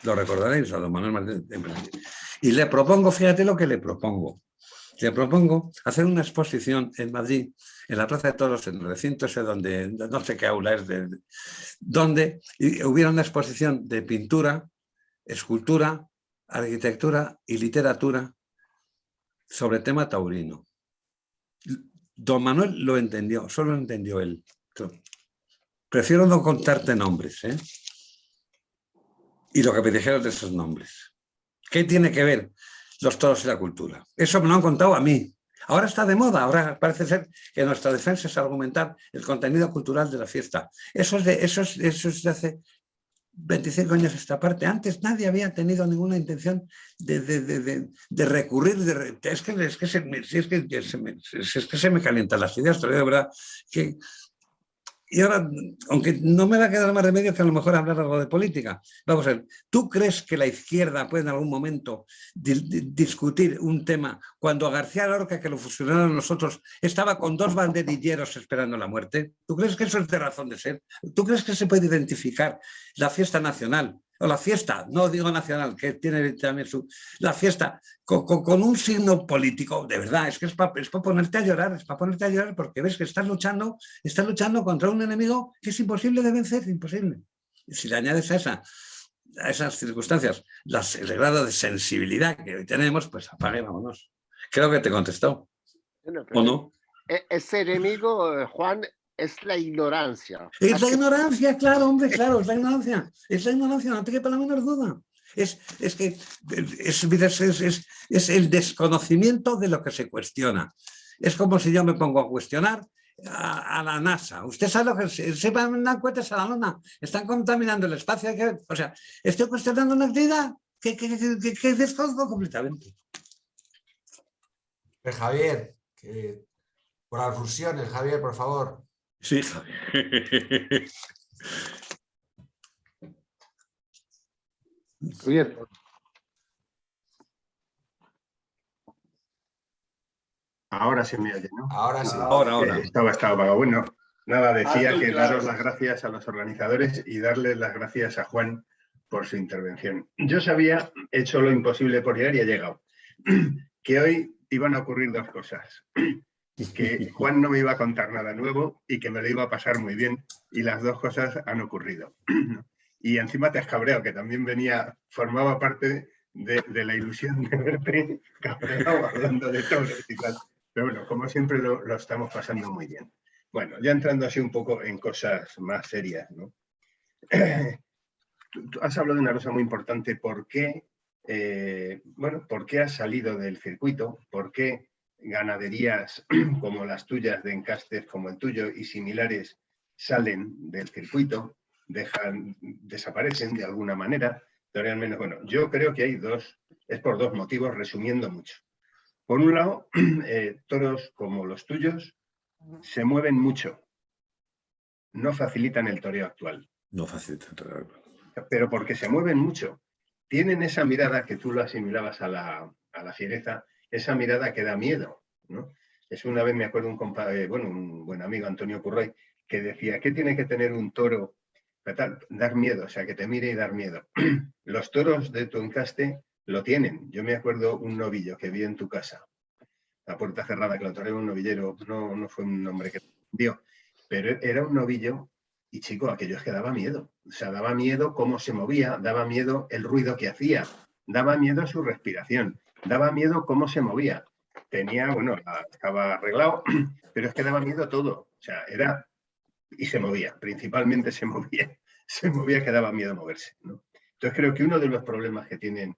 Lo recordaréis, a don Manuel Martínez. Y le propongo, fíjate lo que le propongo. Le propongo hacer una exposición en Madrid, en la Plaza de Toros, en el recinto ese donde, no sé qué aula es, donde hubiera una exposición de pintura, escultura, arquitectura y literatura sobre tema taurino. Don Manuel lo entendió, solo lo entendió él. Prefiero no contarte nombres, ¿eh? Y lo que me dijeron de esos nombres. ¿Qué tiene que ver los toros y la cultura? Eso me lo han contado a mí. Ahora está de moda, ahora parece ser que nuestra defensa es argumentar el contenido cultural de la fiesta. Eso es de hace 25 años esta parte. Antes nadie había tenido ninguna intención de recurrir. Es que se me calientan las ideas, de verdad. Y ahora, aunque no me va a quedar más remedio que a lo mejor hablar algo de política. Vamos a ver, ¿tú crees que la izquierda puede en algún momento discutir un tema cuando a García Lorca, que lo fusionaron nosotros, estaba con 2 banderilleros esperando la muerte? ¿Tú crees que eso es de razón de ser? ¿Tú crees que se puede identificar la fiesta nacional, o la fiesta, no digo nacional, que tiene también la fiesta, con un signo político? De verdad, es para ponerte a llorar, porque ves que estás luchando contra un enemigo que es imposible de vencer, imposible. Y si le añades a esas circunstancias el grado de sensibilidad que hoy tenemos, pues apague, vámonos. Creo que te he contestado. Bueno, ¿O no? Ese enemigo, Juan, es la ignorancia. Es la ignorancia, claro, hombre, claro, es la ignorancia. Es la ignorancia, no te quepa la menor duda. Es el desconocimiento de lo que se cuestiona. Es como si yo me pongo a cuestionar a la NASA. Usted sabe lo que se mandan cohetes a la Luna, están contaminando el espacio. O sea, estoy cuestionando una actividad que desconozco completamente. Javier, por alfusiones, Javier, por favor. Sí, Javier. Javier. Ahora se me oye, ¿no? Ahora sí. Ahora. Estaba apagado. Bueno, nada, decía que daros las gracias a los organizadores y darles las gracias a Juan por su intervención. Yo sabía, he hecho lo imposible por llegar y he llegado, que hoy iban a ocurrir dos cosas. Que Juan no me iba a contar nada nuevo y que me lo iba a pasar muy bien, y las dos cosas han ocurrido. Y encima te has cabreado, que también formaba parte de la ilusión de verte cabreado hablando de toros y tal. Pero bueno, como siempre lo estamos pasando muy bien. Bueno, ya entrando así un poco en cosas más serias, ¿no? Tú has hablado de una cosa muy importante. ¿Por qué, ¿por qué has salido del circuito? ¿Por qué ganaderías como las tuyas de encastes como el tuyo y similares salen del circuito, desaparecen de alguna manera? Pero al menos, bueno, yo creo que es por dos motivos, resumiendo mucho. Por un lado, toros como los tuyos se mueven mucho, no facilitan el toreo actual. No facilita el toreo. Pero porque se mueven mucho. Tienen esa mirada que tú lo asimilabas a la fiereza, esa mirada que da miedo, ¿no? Es una vez, me acuerdo, un buen amigo, Antonio Curroy, que decía, ¿qué tiene que tener un toro? Dar miedo, o sea, que te mire y dar miedo. Los toros de tu encaste lo tienen. Yo me acuerdo un novillo que vi en tu casa, la puerta cerrada, que lo toreó un novillero, no fue un nombre que dio, pero era un novillo. Y chico, aquello es que daba miedo. O sea, daba miedo cómo se movía, daba miedo el ruido que hacía, daba miedo su respiración, daba miedo cómo se movía. Estaba arreglado, pero es que daba miedo todo. O sea, y se movía, principalmente se movía que daba miedo moverse, ¿no? Entonces creo que uno de los problemas que tienen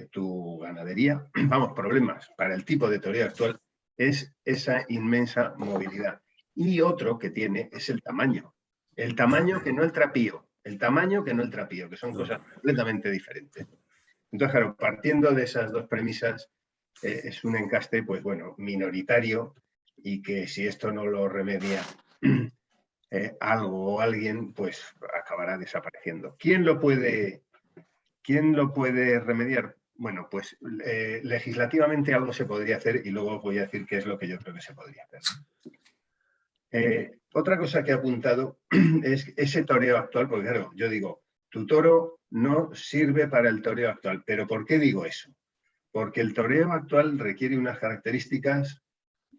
tu ganadería, problemas para el tipo de toreo actual, es esa inmensa movilidad. Y otro que tiene es el tamaño. El tamaño que no el trapío, que son cosas completamente diferentes. Entonces, claro, partiendo de esas dos premisas, es un encaste, pues bueno, minoritario, y que si esto no lo remedia algo o alguien, pues acabará desapareciendo. ¿Quién lo puede remediar? Bueno, pues legislativamente algo se podría hacer, y luego voy a decir qué es lo que yo creo que se podría hacer. Otra cosa que he apuntado es ese toreo actual, porque claro, yo digo, tu toro no sirve para el toreo actual. ¿Pero por qué digo eso? Porque el toreo actual requiere unas características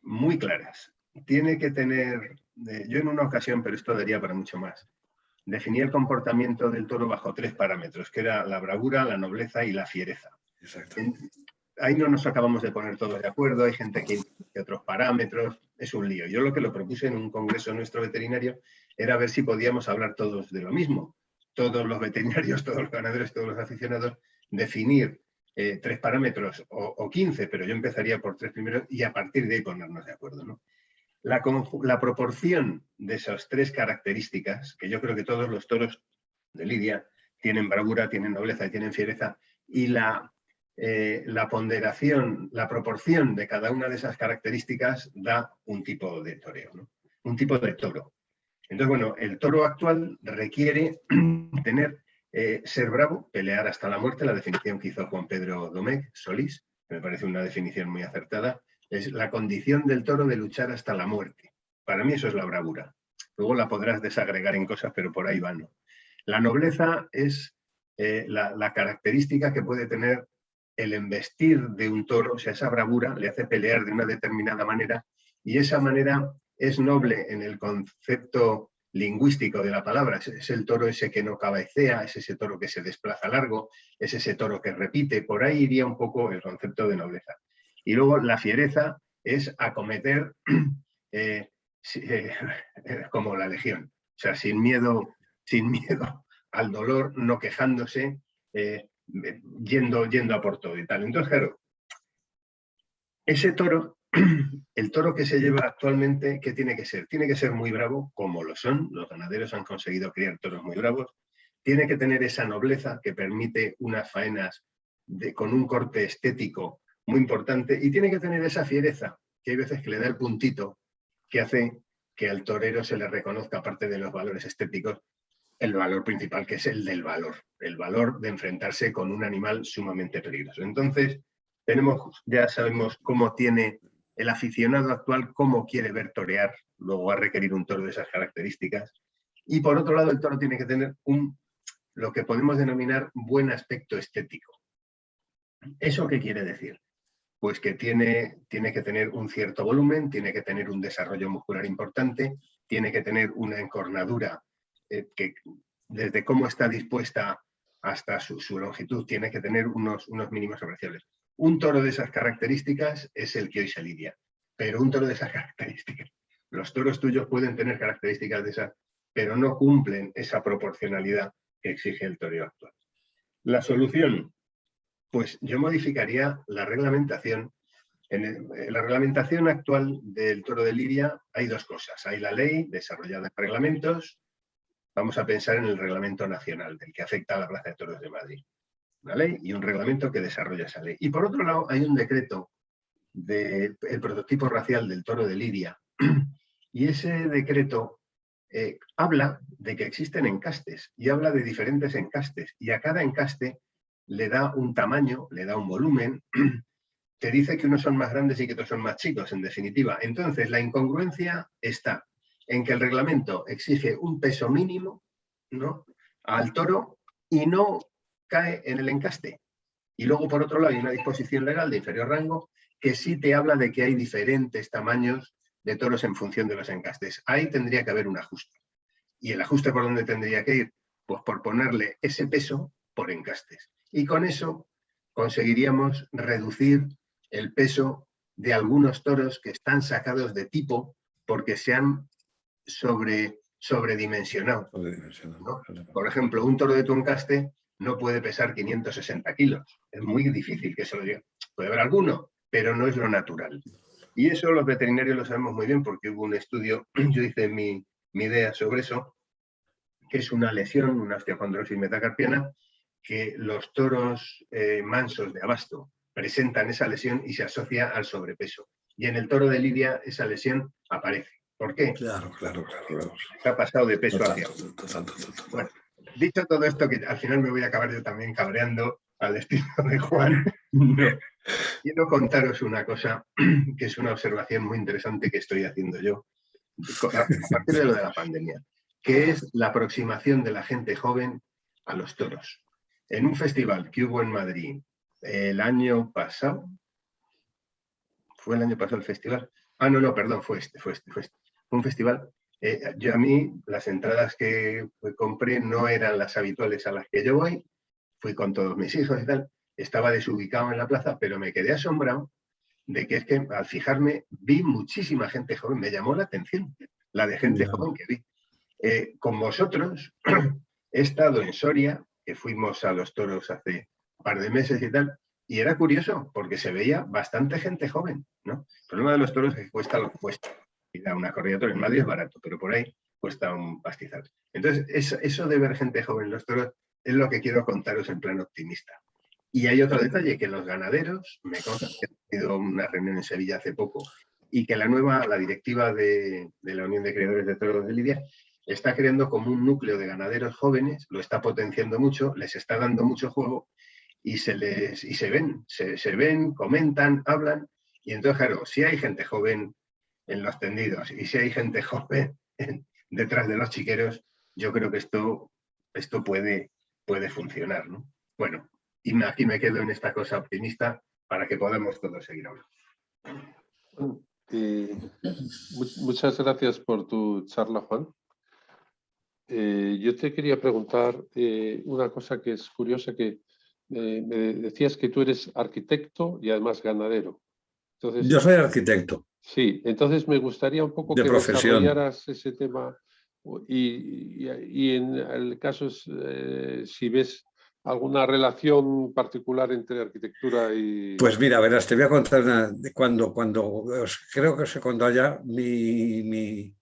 muy claras. Tiene que tener, yo en una ocasión, pero esto daría para mucho más, definí el comportamiento del toro bajo 3 parámetros, que era la bravura, la nobleza y la fiereza. Exacto. Ahí no nos acabamos de poner todos de acuerdo, hay gente que introduce otros parámetros, es un lío. Yo lo que lo propuse en un congreso nuestro veterinario era ver si podíamos hablar todos de lo mismo. Todos los veterinarios, todos los ganaderos, todos los aficionados, definir 3 parámetros o 15, pero yo empezaría por 3 primeros y a partir de ahí ponernos de acuerdo, ¿no? La proporción de esas 3 características, que yo creo que todos los toros de lidia tienen bravura, tienen nobleza y tienen fiereza, y la ponderación, la proporción de cada una de esas características da un tipo de toreo, ¿no? Un tipo de toro. Entonces, bueno, el toro actual requiere ser bravo, pelear hasta la muerte, la definición que hizo Juan Pedro Domecq Solís, que me parece una definición muy acertada, es la condición del toro de luchar hasta la muerte. Para mí eso es la bravura. Luego la podrás desagregar en cosas, pero por ahí va, ¿no? La nobleza es la característica que puede tener el embestir de un toro, o sea, esa bravura le hace pelear de una determinada manera, y esa manera es noble en el concepto lingüístico de la palabra. Es el toro ese que no cabecea, es ese toro que se desplaza largo, es ese toro que repite. Por ahí iría un poco el concepto de nobleza. Y luego la fiereza es acometer como la legión, o sea, sin miedo al dolor, no quejándose, yendo a por todo y tal. Entonces, claro, ese toro, el toro que se lleva actualmente, ¿qué tiene que ser? Tiene que ser muy bravo, como lo son. Los ganaderos han conseguido criar toros muy bravos. Tiene que tener esa nobleza que permite unas faenas con un corte estético muy importante, y tiene que tener esa fiereza, que hay veces que le da el puntito que hace que al torero se le reconozca, aparte de los valores estéticos, el valor principal, que es el del valor, el valor de enfrentarse con un animal sumamente peligroso. Entonces, ya sabemos cómo tiene el aficionado actual, cómo quiere ver torear, luego va a requerir un toro de esas características. Y por otro lado, el toro tiene que tener lo que podemos denominar buen aspecto estético. ¿Eso qué quiere decir? Pues que tiene que tener un cierto volumen, tiene que tener un desarrollo muscular importante, tiene que tener una encornadura que desde cómo está dispuesta hasta su longitud tiene que tener unos mínimos apreciables. Un toro de esas características es el que hoy se lidia, pero un toro de esas características, los toros tuyos pueden tener características de esas, pero no cumplen esa proporcionalidad que exige el toreo actual. La solución, pues yo modificaría la reglamentación. En la reglamentación actual del toro de lidia hay dos cosas. Hay la ley desarrollada en reglamentos. Vamos a pensar en el reglamento nacional, del que afecta a la Plaza de Toros de Madrid. Una ley y un reglamento que desarrolla esa ley. Y por otro lado hay un decreto del prototipo racial del toro de lidia. Y ese decreto habla de que existen encastes y habla de diferentes encastes. Y a cada encaste le da un tamaño, le da un volumen, te dice que unos son más grandes y que otros son más chicos, en definitiva. Entonces, la incongruencia está en que el reglamento exige un peso mínimo, ¿no?, al toro y no cae en el encaste. Y luego, por otro lado, hay una disposición legal de inferior rango que sí te habla de que hay diferentes tamaños de toros en función de los encastes. Ahí tendría que haber un ajuste. ¿Y el ajuste por dónde tendría que ir? Pues por ponerle ese peso por encastes. Y con eso conseguiríamos reducir el peso de algunos toros que están sacados de tipo porque se han sobredimensionado, ¿no? Por ejemplo, un toro de tu encaste no puede pesar 560 kilos. Es muy difícil que se lo llegue. Puede haber alguno, pero no es lo natural. Y eso los veterinarios lo sabemos muy bien porque hubo un estudio, yo hice mi idea sobre eso, que es una lesión, una osteocondrosis metacarpiana, que los toros mansos de abasto presentan esa lesión y se asocia al sobrepeso. Y en el toro de lidia esa lesión aparece. ¿Por qué? Claro. Está pasado de peso hacia abajo. Bueno, dicho todo esto, que al final me voy a acabar yo también cabreando al estilo de Juan, no. Quiero contaros una cosa que es una observación muy interesante que estoy haciendo yo a partir de lo de la pandemia, que es la aproximación de la gente joven a los toros. En un festival que hubo en Madrid el año pasado, ¿fue el año pasado el festival? Ah, no, perdón, fue este. Fue un festival. A mí las entradas que compré no eran las habituales a las que yo voy, fui con todos mis hijos y tal, estaba desubicado en la plaza, pero me quedé asombrado de que es que al fijarme vi muchísima gente joven, me llamó la atención la de gente joven que vi. Con vosotros he estado en Soria, que fuimos a los toros hace un par de meses y tal, y era curioso porque se veía bastante gente joven, ¿no? El problema de los toros es que cuesta lo que cuesta. Ir a una corrida de toros en Madrid es barato, pero por ahí cuesta un pastizal. Entonces, eso de ver gente joven en los toros es lo que quiero contaros en plan optimista. Y hay otro detalle, que los ganaderos, me consta que he tenido una reunión en Sevilla hace poco, y que la directiva de la Unión de Criadores de Toros de Lidia está creando como un núcleo de ganaderos jóvenes, lo está potenciando mucho, les está dando mucho juego, y se ven, comentan, hablan, y entonces, claro, si hay gente joven en los tendidos y si hay gente joven detrás de los chiqueros, yo creo que esto puede funcionar, ¿no? Bueno, y aquí me quedo en esta cosa optimista para que podamos todos seguir hablando. Muchas gracias por tu charla, Juan. Yo te quería preguntar una cosa que es curiosa, que me decías que tú eres arquitecto y además ganadero. Entonces, yo soy arquitecto. Sí, entonces me gustaría un poco de que profesión. Desarrollaras ese tema y en el caso, si ves alguna relación particular entre arquitectura y... Pues mira, verás, te voy a contar creo que os he contado ya mi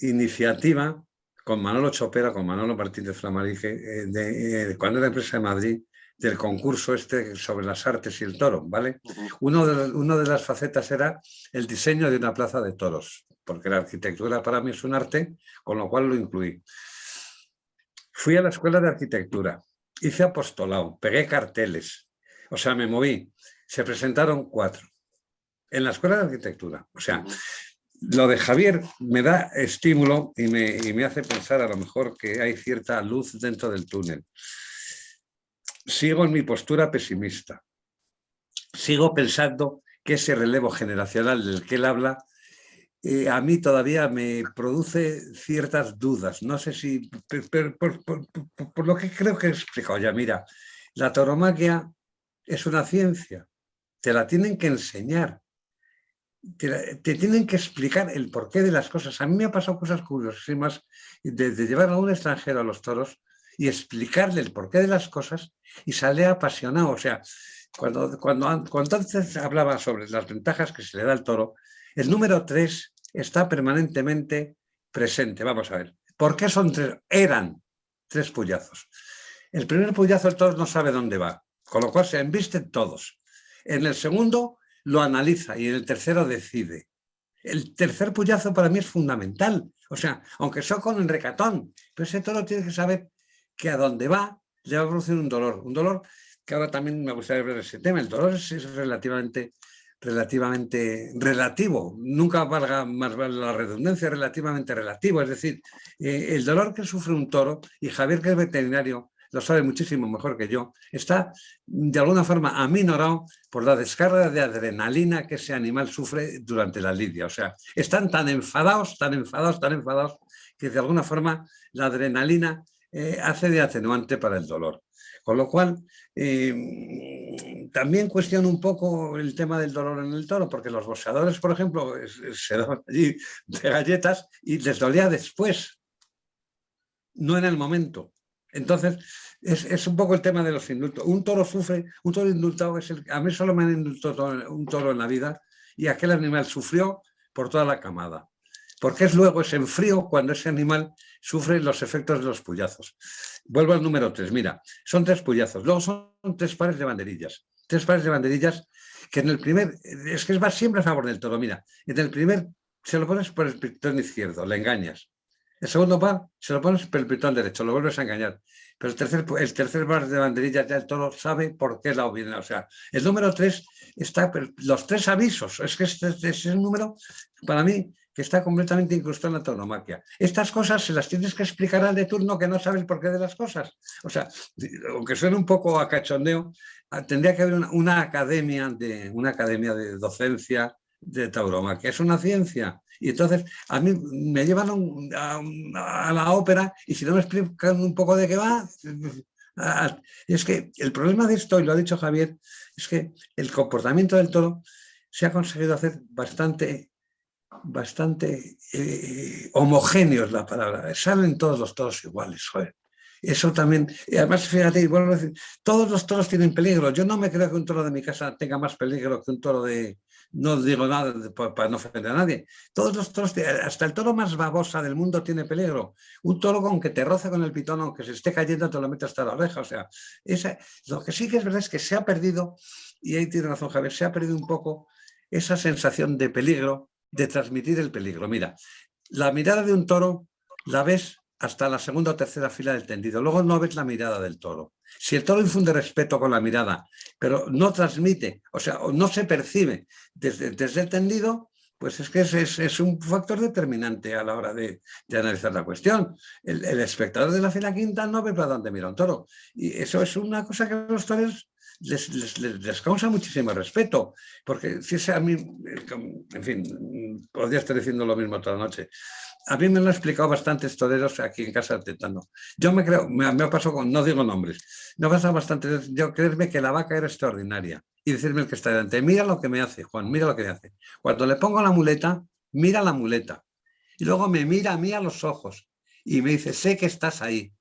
iniciativa con Manolo Chopera, con Manolo Martínez Flamarige, cuando era empresa de Madrid, del concurso sobre las artes y el toro, ¿vale? Una de las facetas era el diseño de una plaza de toros, porque la arquitectura para mí es un arte, con lo cual lo incluí. Fui a la escuela de arquitectura, hice apostolado, pegué carteles, o sea, me moví. Se presentaron 4 en la escuela de arquitectura, o sea, Lo de Javier me da estímulo y me hace pensar a lo mejor que hay cierta luz dentro del túnel. Sigo en mi postura pesimista. Sigo pensando que ese relevo generacional del que él habla a mí todavía me produce ciertas dudas. No sé si, por lo que creo que he explicado ya, mira, la tauromaquia es una ciencia, te la tienen que enseñar, te tienen que explicar el porqué de las cosas. A mí me ha pasado cosas curiosísimas de llevar a un extranjero a los toros y explicarle el porqué de las cosas y sale apasionado. O sea, cuando antes hablaba sobre las ventajas que se le da al toro, el número 3 está permanentemente presente. Vamos a ver, ¿por qué son 3? Eran 3 puyazos. El primer puyazo el toro no sabe dónde va, con lo cual se embisten todos. En el segundo lo analiza y en el tercero decide. El tercer puyazo para mí es fundamental. O sea, aunque sea con el recatón, pero ese toro tiene que saber que a dónde va le va a producir un dolor. Un dolor que ahora también me gustaría ver ese tema. El dolor es relativamente relativo. Nunca valga más vale la redundancia, relativamente relativo. Es decir, el dolor que sufre un toro, y Javier, que es veterinario, lo sabe muchísimo mejor que yo, está de alguna forma aminorado por la descarga de adrenalina que ese animal sufre durante la lidia. O sea, están tan enfadados, que de alguna forma la adrenalina hace de atenuante para el dolor. Con lo cual, también cuestiono un poco el tema del dolor en el toro, porque los boxeadores, por ejemplo, se daban allí de galletas y les dolía después, no en el momento. Entonces, es un poco el tema de los indultos. Un toro sufre, un toro indultado es a mí solo me han indultado un toro en la vida y aquel animal sufrió por toda la camada. Porque es luego ese enfrío cuando ese animal sufre los efectos de los puyazos. Vuelvo al número 3, mira, son 3 puyazos, luego son 3 pares de banderillas. 3 pares de banderillas que en el primer, es que va siempre a favor del toro, mira, en el primer se lo pones por el pitón izquierdo, le engañas. El segundo par se lo pones por el pitón derecho, lo vuelves a engañar. Pero el tercer par de banderillas ya el toro sabe por qué la viene. O sea, el número 3 está, los 3 avisos, es que este es un número para mí que está completamente incrustado en la tauromaquia. Estas cosas se las tienes que explicar al de turno que no sabe el porqué de las cosas. O sea, aunque suene un poco a cachondeo, tendría que haber una academia de docencia de tauromaquia. Es una ciencia. Y entonces a mí me llevan a la ópera y si no me explican un poco de qué va... Es que el problema de esto, y lo ha dicho Javier, es que el comportamiento del toro se ha conseguido hacer bastante homogéneo es la palabra. Salen todos los toros iguales, joder. Eso también, y además fíjate, y vuelvo a decir, todos los toros tienen peligro. Yo no me creo que un toro de mi casa tenga más peligro que un toro de... No digo nada para no ofender a nadie. Todos los toros, hasta el toro más babosa del mundo tiene peligro. Un toro con que te roce con el pitón, aunque se esté cayendo, te lo metes hasta la oreja. O sea, lo que sí que es verdad es que se ha perdido, y ahí tiene razón Javier, se ha perdido un poco esa sensación de peligro, de transmitir el peligro. Mira, la mirada de un toro la ves hasta la segunda o tercera fila del tendido. Luego no ves la mirada del toro. Si el toro infunde respeto con la mirada, pero no transmite, o sea, no se percibe desde el tendido, pues es que es un factor determinante a la hora de analizar la cuestión. El espectador de la fila quinta no ve para dónde mira un toro. Y eso es una cosa que a los toreros les causa muchísimo respeto, porque si a mí, en fin, podría estar diciendo lo mismo toda la noche. A mí me lo han explicado bastantes toreros aquí en casa tentando. Yo me creo, me ha pasado con, no digo nombres, me ha pasado bastante, yo creerme que la vaca era extraordinaria y decirme el que está delante, mira lo que me hace, Juan, mira lo que me hace. Cuando le pongo la muleta, mira la muleta y luego me mira a mí a los ojos y me dice, sé que estás ahí.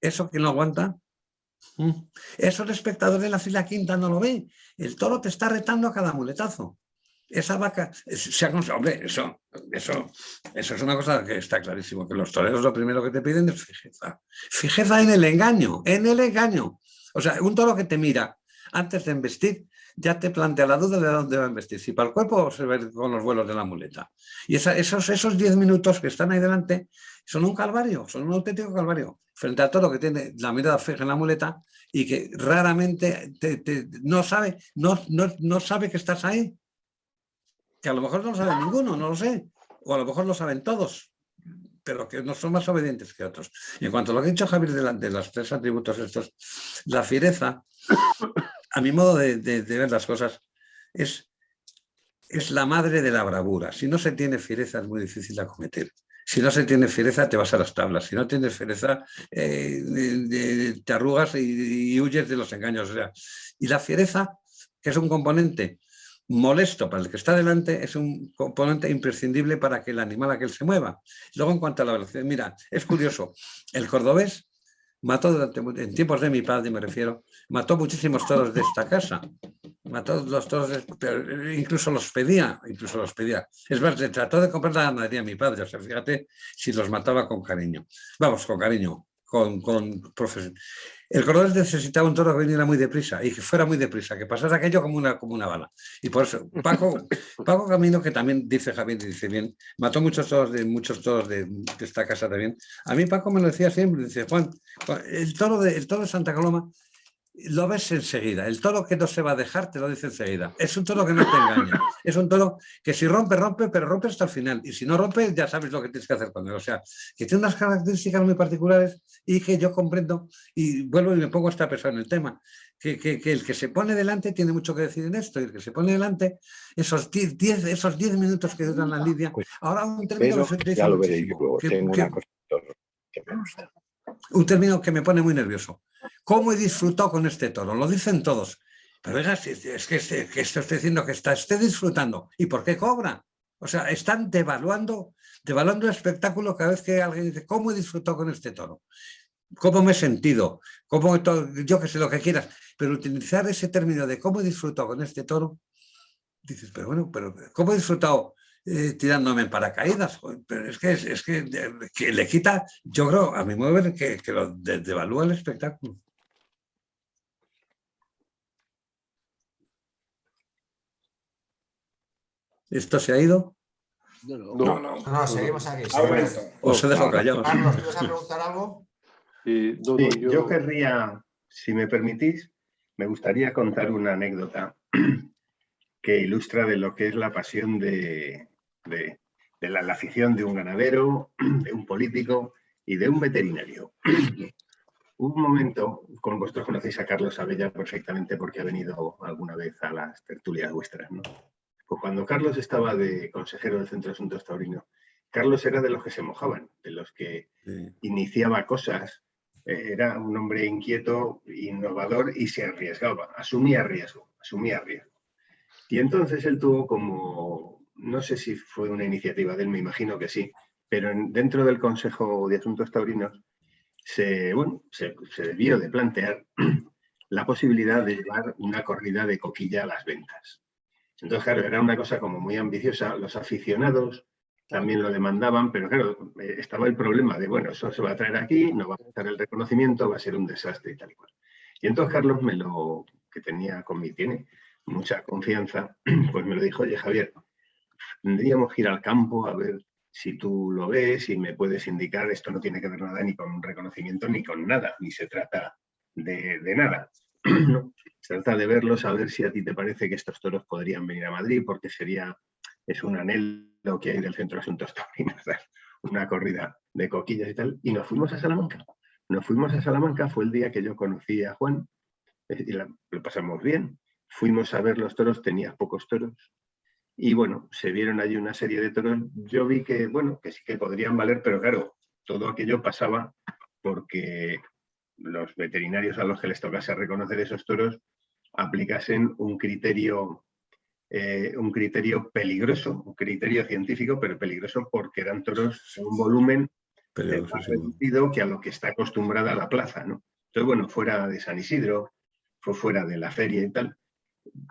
¿Eso quién lo aguanta? Eso el espectador de la fila quinta no lo ve. El toro te está retando a cada muletazo. Esa vaca, hombre, eso es una cosa que está clarísimo, que los toreros lo primero que te piden es fijeza. Fijeza en el engaño, O sea, un toro que te mira antes de embestir, ya te plantea la duda de dónde va a embestir, si para el cuerpo o se ve con los vuelos de la muleta. Y esos 10 minutos que están ahí delante son un calvario, son un auténtico calvario, frente al toro que tiene la mirada fija en la muleta y que raramente no sabe que estás ahí. que a lo mejor no lo sabe ninguno, no lo sé, o a lo mejor lo saben todos, pero que no son más obedientes que otros. Y en cuanto a lo que ha dicho Javier de los 3 atributos estos, la fiereza, a mi modo de ver las cosas, es la madre de la bravura. Si no se tiene fiereza es muy difícil de acometer. Si no se tiene fiereza te vas a las tablas. Si no tienes fiereza te arrugas y huyes de los engaños. O sea, y la fiereza, que es un componente molesto para el que está delante, es un componente imprescindible para que el animal aquel se mueva. Luego, en cuanto a la velocidad, mira, es curioso, el cordobés mató en tiempos de mi padre, me refiero, mató muchísimos toros de esta casa. Mató los toros, incluso los pedía. Es más, le trató de comprar la ganadería a mi padre, o sea, fíjate si los mataba con cariño. Vamos, con cariño, con profesión. El cordobés necesitaba un toro que viniera muy deprisa y que fuera muy deprisa, que pasara aquello como una bala. Y por eso, Paco Camino, que también dice Javier, dice bien, mató muchos toros de esta casa también. A mí Paco me lo decía siempre, dice, Juan, el toro de Santa Coloma lo ves enseguida. El toro que no se va a dejar te lo dice enseguida. Es un toro que no te engaña. Es un toro que si rompe, pero rompe hasta el final. Y si no rompe, ya sabes lo que tienes que hacer con él. O sea, que tiene unas características muy particulares y que yo comprendo y vuelvo y me pongo esta persona en el tema. Que el que se pone delante tiene mucho que decir en esto. Y el que se pone delante, esos 10 minutos que duran la lidia. Ahora un término que ya lo veréis luego. Tengo una cosa que me gusta. Un término que me pone muy nervioso. ¿Cómo he disfrutado con este toro? Lo dicen todos. Pero oiga, es que esto estoy diciendo que está esté disfrutando. ¿Y por qué cobra? O sea, están devaluando el espectáculo cada vez que alguien dice, ¿cómo he disfrutado con este toro? ¿Cómo me he sentido? Yo que sé, lo que quieras. Pero utilizar ese término de cómo he disfrutado con este toro, dices, pero bueno, pero ¿cómo he disfrutado tirándome en paracaídas? Pero es que le quita, yo creo, a mi modo de ver, que lo devalúa el espectáculo. ¿Esto se ha ido? No, seguimos aquí. Os he dejado callados. Carlos, ¿tú vas a preguntar algo? Sí, yo querría, si me permitís, me gustaría contar una anécdota que ilustra de lo que es la pasión de la afición de un ganadero, de un político y de un veterinario. Hubo un momento, con vosotros conocéis a Carlos Abella perfectamente porque ha venido alguna vez a las tertulias vuestras, ¿no? Pues cuando Carlos estaba de consejero del Centro de Asuntos Taurinos, Carlos era de los que se mojaban, de los que iniciaba cosas, era un hombre inquieto, innovador y se arriesgaba, asumía riesgo. Y entonces él tuvo como, no sé si fue una iniciativa de él, me imagino que sí, pero dentro del Consejo de Asuntos Taurinos se debió de plantear la posibilidad de llevar una corrida de coquilla a las ventas. Entonces, claro, era una cosa como muy ambiciosa. Los aficionados también lo demandaban, pero claro, estaba el problema de, bueno, eso se va a traer aquí, no va a dar el reconocimiento, va a ser un desastre y tal y cual. Y entonces Carlos que tiene mucha confianza, pues me lo dijo, oye, Javier, tendríamos que ir al campo a ver si tú lo ves y me puedes indicar, esto no tiene que ver nada ni con un reconocimiento ni con nada, ni se trata de nada. ¿No? Se trata de verlos, a ver si a ti te parece que estos toros podrían venir a Madrid, porque es un anhelo que hay del Centro de Asuntos Taurinos, una corrida de coquillas y tal, y nos fuimos a Salamanca. Fue el día que yo conocí a Juan, y lo pasamos bien. Fuimos a ver los toros, tenía pocos toros, y bueno, se vieron allí una serie de toros. Yo vi que, bueno, que sí que podrían valer, pero claro, todo aquello pasaba porque los veterinarios a los que les tocase reconocer esos toros aplicasen un criterio peligroso, un criterio científico, pero peligroso porque eran toros de un volumen más reducido que a lo que está acostumbrada la plaza, ¿no? Entonces, bueno, fuera de San Isidro, fue fuera de la feria y tal,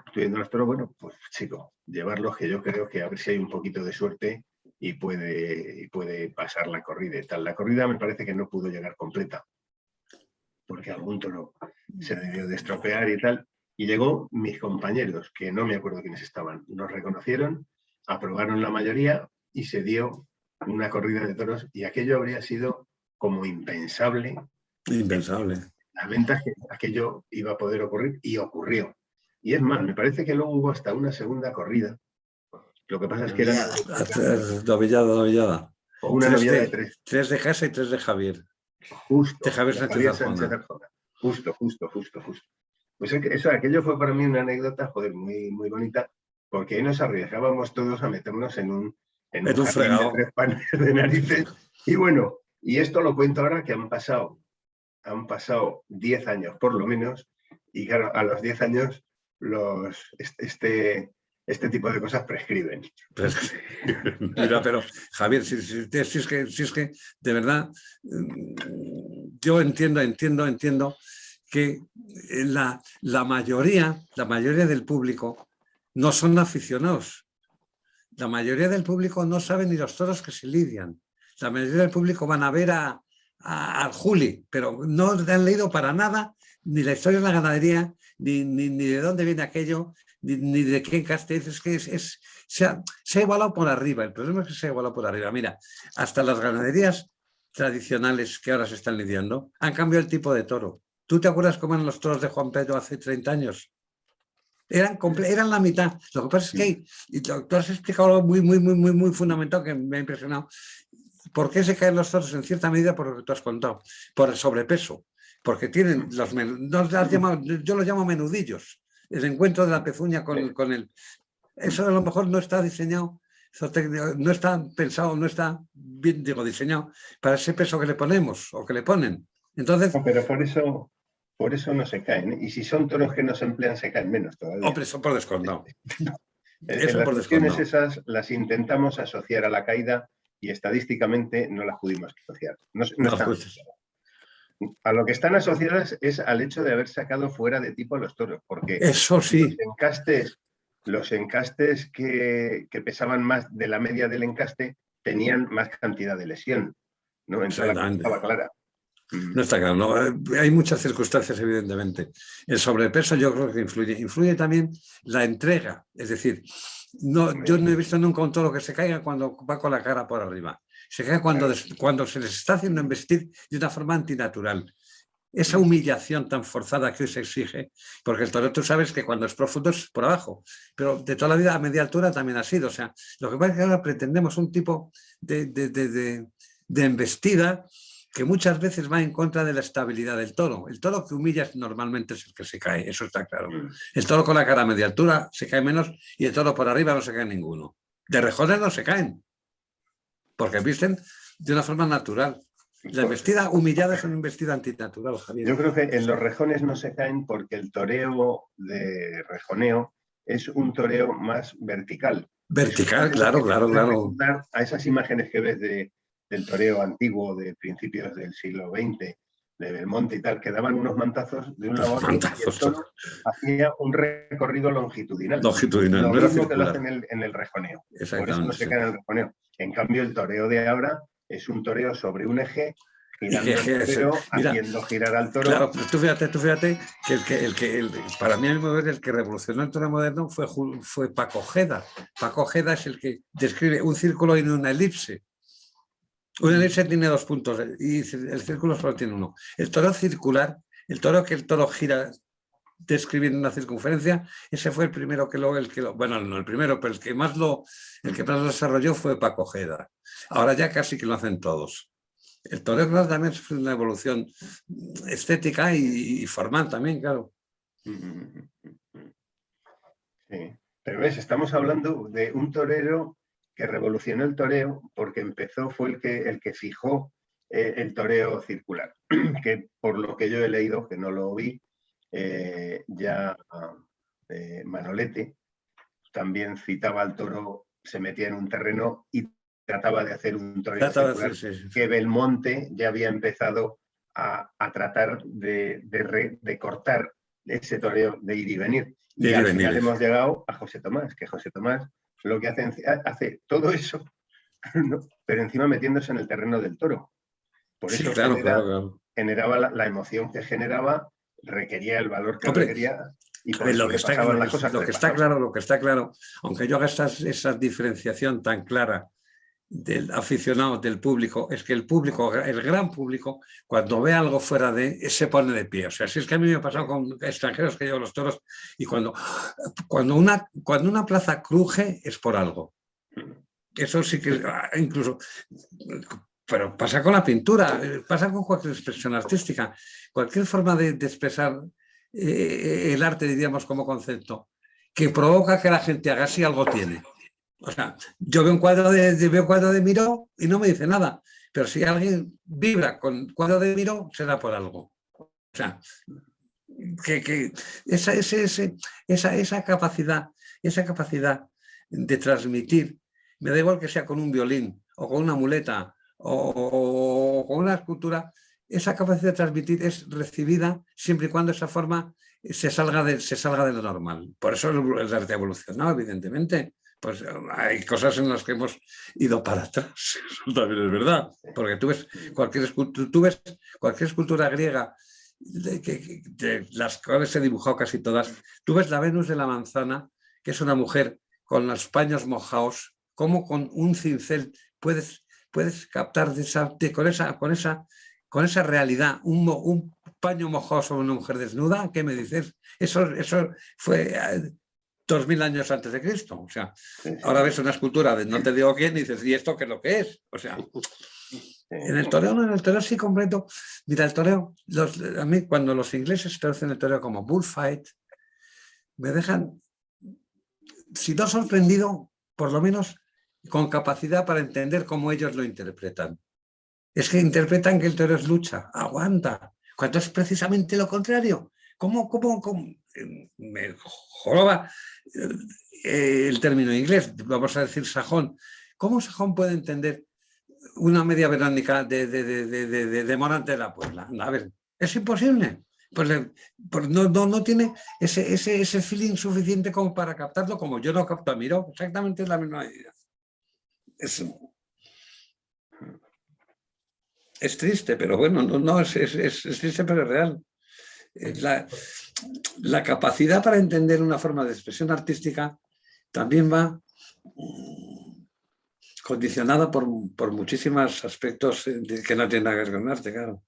estoy viendo los toros, bueno, pues chico, llevarlos, que yo creo que a ver si hay un poquito de suerte y puede pasar la corrida y tal. La corrida me parece que no pudo llegar completa, porque algún toro se debió de estropear y tal. Y llegó mis compañeros, que no me acuerdo quiénes estaban, nos reconocieron, aprobaron la mayoría y se dio una corrida de toros y aquello habría sido como impensable. Impensable. La venta que aquello iba a poder ocurrir y ocurrió. Y es más, me parece que luego hubo hasta una segunda corrida Lo que pasa es que era Novillada. una novillada de 3. 3 de Casa y 3 de Javier. Justo. De Javier Sánchez Sánchez Arjona. Justo. Pues aquello fue para mí una anécdota, joder, muy, muy bonita, porque ahí nos arriesgábamos todos a meternos en un fregado de 3 panes de narices. Y bueno, y esto lo cuento ahora que han pasado 10 años por lo menos, y claro, a los 10 años este tipo de cosas prescriben. Mira, pero Javier, si es que de verdad yo entiendo que la mayoría del público no son aficionados. La mayoría del público no sabe ni los toros que se lidian. La mayoría del público van a ver al Juli, pero no han leído para nada ni la historia de la ganadería, ni de dónde viene aquello, ni de qué encaste. Es que se ha igualado por arriba. El problema es que se ha igualado por arriba. Mira, hasta las ganaderías tradicionales que ahora se están lidiando han cambiado el tipo de toro. ¿Tú te acuerdas cómo eran los toros de Juan Pedro hace 30 años? Eran la mitad. Lo que pasa es que y tú has explicado algo muy fundamental que me ha impresionado. ¿Por qué se caen los toros? En cierta medida por lo que tú has contado, por el sobrepeso. Porque tienen yo los llamo menudillos. El encuentro de la pezuña con el... Eso a lo mejor no está diseñado, no está pensado, no está bien, diseñado para ese peso que le ponemos o que le ponen. Entonces... No, pero por eso no se caen. Y si son toros que no se emplean, se caen menos todavía. Hombre, eso por descontado. Las cuestiones esas las intentamos asociar a la caída y estadísticamente no las pudimos asociar. No están a lo que están asociadas es al hecho de haber sacado fuera de tipo a los toros, porque eso sí. Los encastes que pesaban más de la media del encaste tenían más cantidad de lesión, ¿no? Entonces la cosa estaba clara. No está claro, no. Hay muchas circunstancias, evidentemente. El sobrepeso yo creo que influye también la entrega, es decir, yo no he visto nunca un toro que se caiga cuando va con la cara por arriba. Se cae cuando se les está haciendo embestir de una forma antinatural. Esa humillación tan forzada que hoy se exige, porque el toro tú sabes que cuando es profundo es por abajo, pero de toda la vida a media altura también ha sido. O sea, lo que pasa es que ahora pretendemos un tipo de embestida que muchas veces va en contra de la estabilidad del toro. El toro que humilla normalmente es el que se cae, eso está claro. El toro con la cara a media altura se cae menos y el toro por arriba no se cae ninguno. De rejones no se caen, porque visten de una forma natural. La embestida humillada es una embestida antinatural, Javier. Yo creo que en los rejones no se caen porque el toreo de rejoneo es un toreo más vertical. Vertical, claro. A esas imágenes que ves del toreo antiguo de principios del siglo XX, de Belmonte y tal, que daban unos mantazos de un lado a otro, y el toro hacía un recorrido longitudinal. Lo mismo que lo hacen en el rejoneo. Por eso no se cae en el rejoneo. En cambio, el toreo de ahora es un toreo sobre un eje, girando el toreo, haciendo girar al toro. Claro, pero tú fíjate que para mí el que revolucionó el toro moderno fue Paco Ojeda. Paco Ojeda es el que describe un círculo y una elipse. Una elipse tiene 2 puntos y el círculo solo tiene 1. El toro circular, el toro gira describiendo una circunferencia, ese fue el primero bueno, no el primero, pero el que más lo desarrolló fue Paco Ojeda. Ahora ya casi que lo hacen todos. El toreo también sufre una evolución estética y formal también, claro. Sí, pero ves, estamos hablando de un torero que revolucionó el toreo porque fue el que fijó el toreo circular, que por lo que yo he leído, que no lo vi, Manolete también citaba al toro, se metía en un terreno y trataba de hacer un toreo circular, que Belmonte ya había empezado a tratar de cortar ese toreo de ir y venir. Y al final hemos llegado a José Tomás, que José Tomás lo que hace todo eso, ¿no? Pero encima metiéndose en el terreno del toro. Por eso generaba la emoción que generaba, requería el valor que requería. Y por eso pasaban las cosas. Lo que está claro, aunque yo haga esa diferenciación tan clara del aficionado, del público, es que el público, el gran público, cuando ve algo fuera se pone de pie. O sea, si es que a mí me ha pasado con extranjeros que llevan los toros y cuando una plaza cruje es por algo. Eso sí que incluso... Pero pasa con la pintura, pasa con cualquier expresión artística, cualquier forma de expresar el arte, diríamos, como concepto, que provoca que la gente haga si algo tiene. O sea, yo veo un cuadro de Miró y no me dice nada, pero si alguien vibra con cuadro de Miró, será por algo. O sea, que esa capacidad de transmitir, me da igual que sea con un violín o con una muleta o con una escultura, esa capacidad de transmitir es recibida siempre y cuando esa forma se salga de lo normal. Por eso el arte ha evolucionado, evidentemente. Pues hay cosas en las que hemos ido para atrás, eso también es verdad, porque tú ves cualquier escultura griega, de las cuales he dibujado casi todas, tú ves la Venus de la Manzana, que es una mujer con los paños mojados, cómo con un cincel puedes captar con esa realidad un paño mojado sobre una mujer desnuda. ¿Qué me dices? Eso fue 2000 años antes de Cristo. O sea, ahora ves una escultura de no te digo quién y dices, ¿y esto qué es lo que es? O sea, en el toreo no, en el toreo sí completo. Mira, el toreo, a mí cuando los ingleses traducen el toreo como bullfight, me dejan, si no sorprendido, por lo menos con capacidad para entender cómo ellos lo interpretan. Es que interpretan que el toreo es lucha, aguanta, cuando es precisamente lo contrario. ¿Cómo? Me joroba el término inglés, vamos a decir sajón. ¿Cómo sajón puede entender una media verónica de Morante de la Puebla? A ver, es imposible. Pues no tiene ese feeling suficiente como para captarlo, como yo no capto a Miró. Exactamente es la misma idea. Es triste, pero bueno, no es triste, pero es real. La capacidad para entender una forma de expresión artística también va condicionada por muchísimos aspectos que no tienen nada que ver con arte, claro.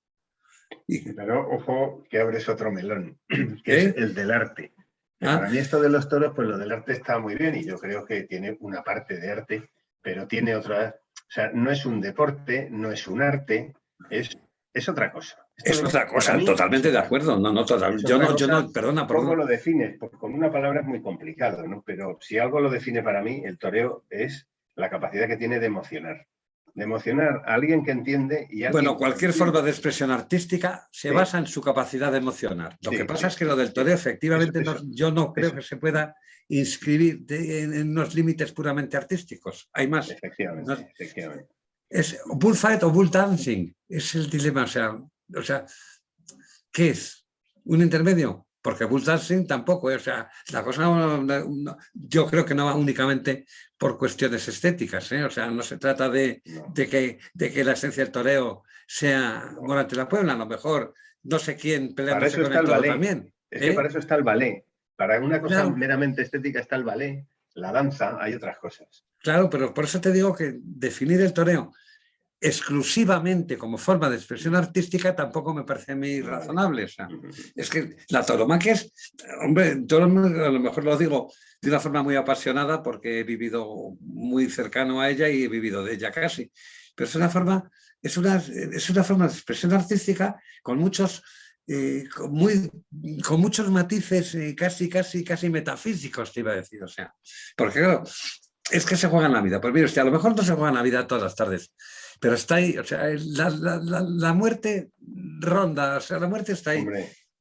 Pero ojo que abres otro melón, que es el del arte. Para mí esto de los toros, pues lo del arte está muy bien y yo creo que tiene una parte de arte, pero tiene otra, o sea, no es un deporte, no es un arte, es otra cosa. Es otra cosa, totalmente de acuerdo. No, totalmente. Yo no, perdona. ¿Cómo lo defines? Porque con una palabra es muy complicado, ¿no? Pero si algo lo define para mí, el toreo es la capacidad que tiene de emocionar. De emocionar a alguien que entiende y a bueno, cualquier forma de expresión artística se basa en su capacidad de emocionar. Lo que pasa es que lo del toreo, efectivamente, yo no creo que se pueda inscribir en unos límites puramente artísticos. Hay más. Efectivamente. Es bullfight o bull dancing. Es el dilema. O sea, ¿qué es? ¿Un intermedio? Porque bull dancing tampoco. O sea, la cosa yo creo que no va únicamente por cuestiones estéticas. O sea, no se trata de que la esencia del toreo sea Morante de la Puebla. A lo mejor no sé quién peleándose con el toro también. Es que para eso está el ballet. Para una cosa meramente estética está el ballet, la danza, hay otras cosas. Claro, pero por eso te digo que definir el toreo exclusivamente como forma de expresión artística tampoco me parece a mí razonable. O sea, es que la tauromaquia es, hombre, yo a lo mejor lo digo de una forma muy apasionada porque he vivido muy cercano a ella y he vivido de ella casi, pero es una forma de expresión artística con muchos matices casi metafísicos, te iba a decir. O sea, porque claro, es que se juega en la vida. Pues mire usted, a lo mejor no se juega en la vida todas las tardes, pero está ahí, o sea, la muerte ronda, o sea, la muerte está ahí,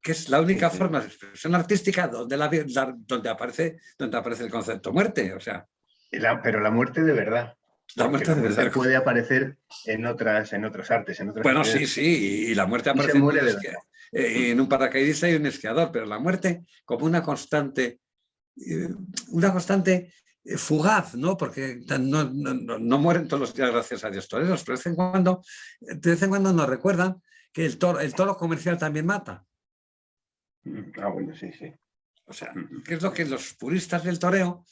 que es la única forma de expresión artística donde aparece el concepto muerte, o sea. Pero la muerte de verdad. La muerte de verdad puede aparecer en otras artes, en otras bueno, sí, y la muerte aparece en un paracaidista y un esquiador, pero la muerte como una constante fugaz, ¿no? Porque no mueren todos los días, gracias a Dios, toreros, pero de vez en cuando nos recuerdan que el toro comercial también mata. Bueno, sí. O sea, ¿qué es lo que los puristas del toreo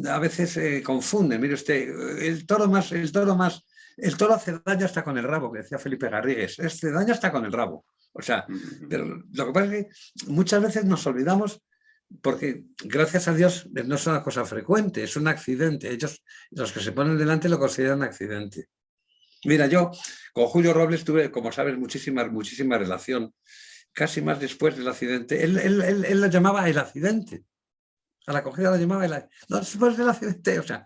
a veces confunden? Mire usted, el toro hace daño hasta con el rabo, que decía Felipe Garrigues, hace daño hasta con el rabo. O sea, pero lo que pasa es que muchas veces nos olvidamos porque gracias a Dios no es una cosa frecuente, es un accidente. Ellos, los que se ponen delante, lo consideran accidente. Mira, yo con Julio Robles tuve, como sabes, muchísima relación, casi más después del accidente. Él lo llamaba el accidente. A la acogida lo llamaba no, después del accidente. O sea,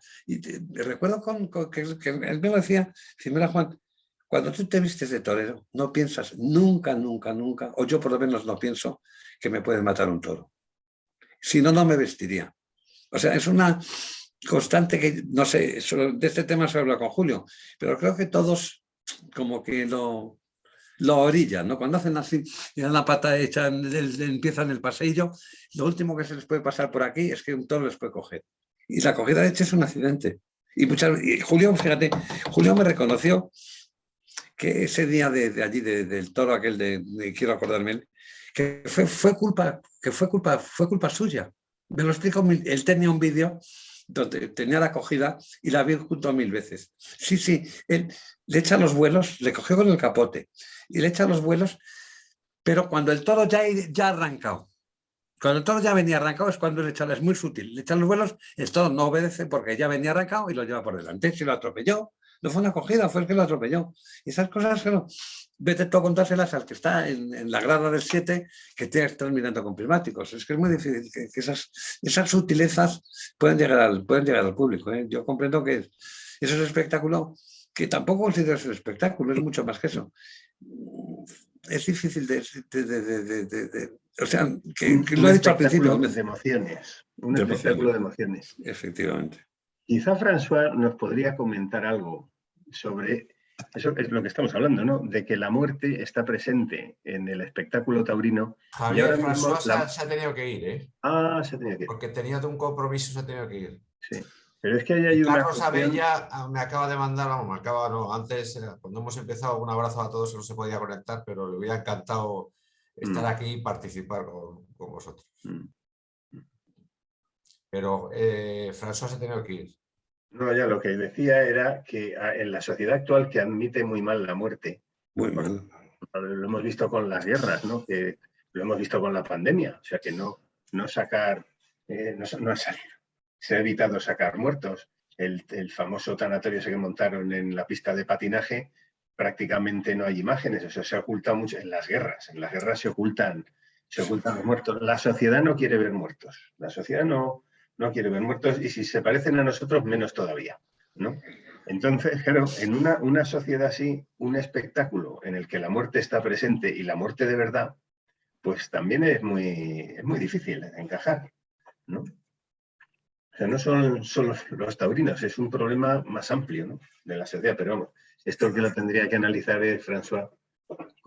recuerdo que él me lo decía, mira, Juan, cuando tú te vistes de torero, no piensas nunca, o yo por lo menos no pienso que me puede matar un toro. Si no, no me vestiría. O sea, es una constante que, no sé, de este tema se habla con Julio, pero creo que todos como que lo orillan, ¿no? Cuando hacen así, y dan la pata hecha, empiezan el paseillo, lo último que se les puede pasar por aquí es que un toro les puede coger. Y la cogida de hecho es un accidente. Y Julio, fíjate, Julio me reconoció que ese día de allí, del toro aquel quiero acordarme, que fue culpa suya. Me lo explico, él tenía un vídeo donde tenía la acogida y la vi junto 1000 veces. Sí, él le echa los vuelos, le cogió con el capote y le echa los vuelos, pero cuando el toro ya ha arrancado, cuando el toro ya venía arrancado es cuando le echa, es muy sutil, le echan los vuelos, el toro no obedece porque ya venía arrancado y lo lleva por delante. Si lo atropelló, no fue una acogida, fue el que lo atropelló. Y esas cosas, pero vete tú a contárselas al que está en la grada del 7 que te estás mirando con prismáticos. Es que es muy difícil que esas sutilezas pueden llegar al público. Yo comprendo que eso es un espectáculo que tampoco considero ser espectáculo, es mucho más que eso. Es difícil o sea, que lo he dicho al principio. De emociones. Un espectáculo de emociones. Efectivamente. Quizá François nos podría comentar algo sobre eso, es lo que estamos hablando, ¿no? De que la muerte está presente en el espectáculo taurino. Javier, François se ha tenido que ir, ¿eh? Ah, se ha tenido que ir. Porque tenía un compromiso, se ha tenido que ir. Sí. Pero es que hay una Carlos Abella me acaba de mandar, antes, cuando hemos empezado, un abrazo a todos, no se podía conectar, pero le hubiera encantado estar aquí y participar con vosotros. Pero François se ha tenido que ir. No, ya lo que decía era que en la sociedad actual que admite muy mal la muerte, muy mal. Lo hemos visto con las guerras, ¿no? Que lo hemos visto con la pandemia, o sea que no sacar, no salir. Se ha evitado sacar muertos. El famoso tanatorio ese que montaron en la pista de patinaje, prácticamente no hay imágenes, o sea, se oculta mucho en las guerras. En las guerras se ocultan los muertos. La sociedad no quiere ver muertos. La sociedad no quiere ver muertos y si se parecen a nosotros, menos todavía, ¿no? Entonces, claro, en una sociedad así, un espectáculo en el que la muerte está presente y la muerte de verdad, pues también es muy difícil encajar, ¿no? O sea, no son solo los taurinos, es un problema más amplio, ¿no? De la sociedad, pero vamos, esto que lo tendría que analizar es François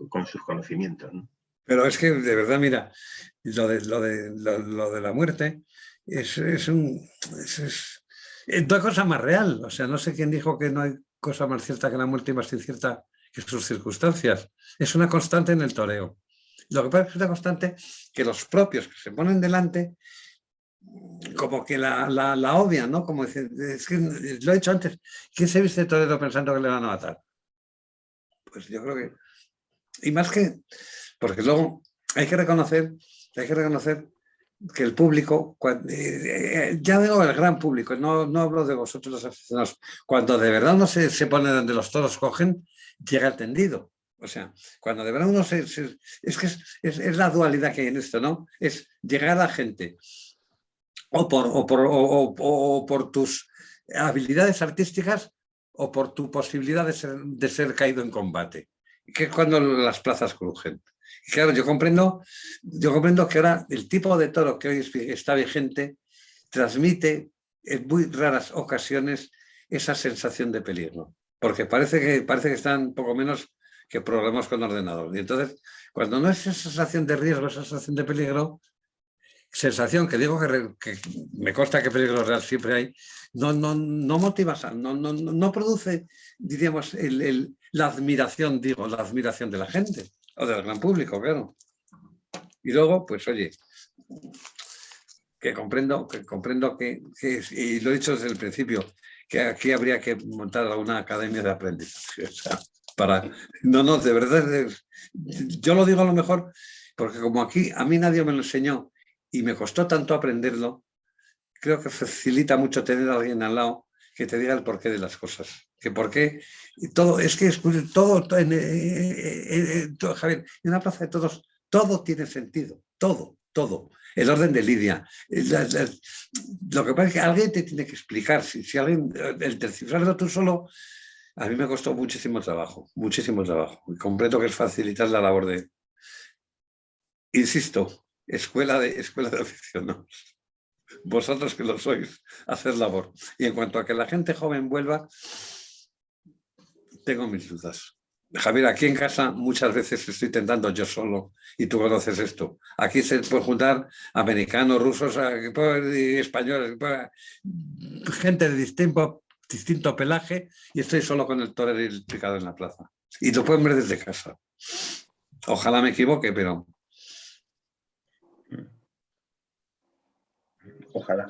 con sus conocimientos, ¿no? Pero es que, de verdad, mira, lo de la muerte es una cosa más real. O sea, no sé quién dijo que no hay cosa más cierta que la muerte y más incierta que sus circunstancias. Es una constante en el toreo. Lo que pasa es que es una constante que los propios que se ponen delante como que la obvian, ¿no? Como decir, es que lo he dicho antes, ¿quién se viste torero pensando que le van a matar? Pues yo creo que... Y más que... Porque luego hay que reconocer que el público, ya digo el gran público, no hablo de vosotros los aficionados, cuando de verdad uno se pone donde los toros cogen, llega el tendido. O sea, cuando de verdad uno es que es la dualidad que hay en esto, ¿no? Es llegar a la gente o por tus habilidades artísticas o por tu posibilidad de ser caído en combate, que es cuando las plazas crujen. Y claro, yo comprendo que ahora el tipo de toro que hoy está vigente transmite en muy raras ocasiones esa sensación de peligro, porque parece que están poco menos que programas con ordenador. Y entonces, cuando no es esa sensación de riesgo, esa sensación de peligro, sensación que digo que me consta que peligro real siempre hay, no motiva, no produce, diríamos, la admiración de la gente o del gran público, claro. Y luego, pues oye, que comprendo que y lo he dicho desde el principio, que aquí habría que montar una academia de aprendizaje. O sea, de verdad, yo lo digo a lo mejor porque como aquí a mí nadie me lo enseñó y me costó tanto aprenderlo. Creo que facilita mucho tener a alguien al lado que te diga el porqué de las cosas. Que por qué, y todo, es que todo, Javier, en una plaza de todos, todo tiene sentido, todo. El orden de Lidia. Lo que pasa es que alguien te tiene que explicar. Si alguien, el descifrarlo tú solo, a mí me costó muchísimo trabajo. Y comprendo que es facilitar la labor de, insisto, escuela de aficionados. Vosotros que lo sois, hacer labor. Y en cuanto a que la gente joven vuelva, tengo mis dudas. Javier, aquí en casa muchas veces estoy intentando yo solo, y tú conoces esto. Aquí se puede juntar americanos, rusos, españoles, gente de distinto pelaje, y estoy solo con el torero y el picado en la plaza. Y lo pueden ver desde casa. Ojalá me equivoque, pero... Ojalá.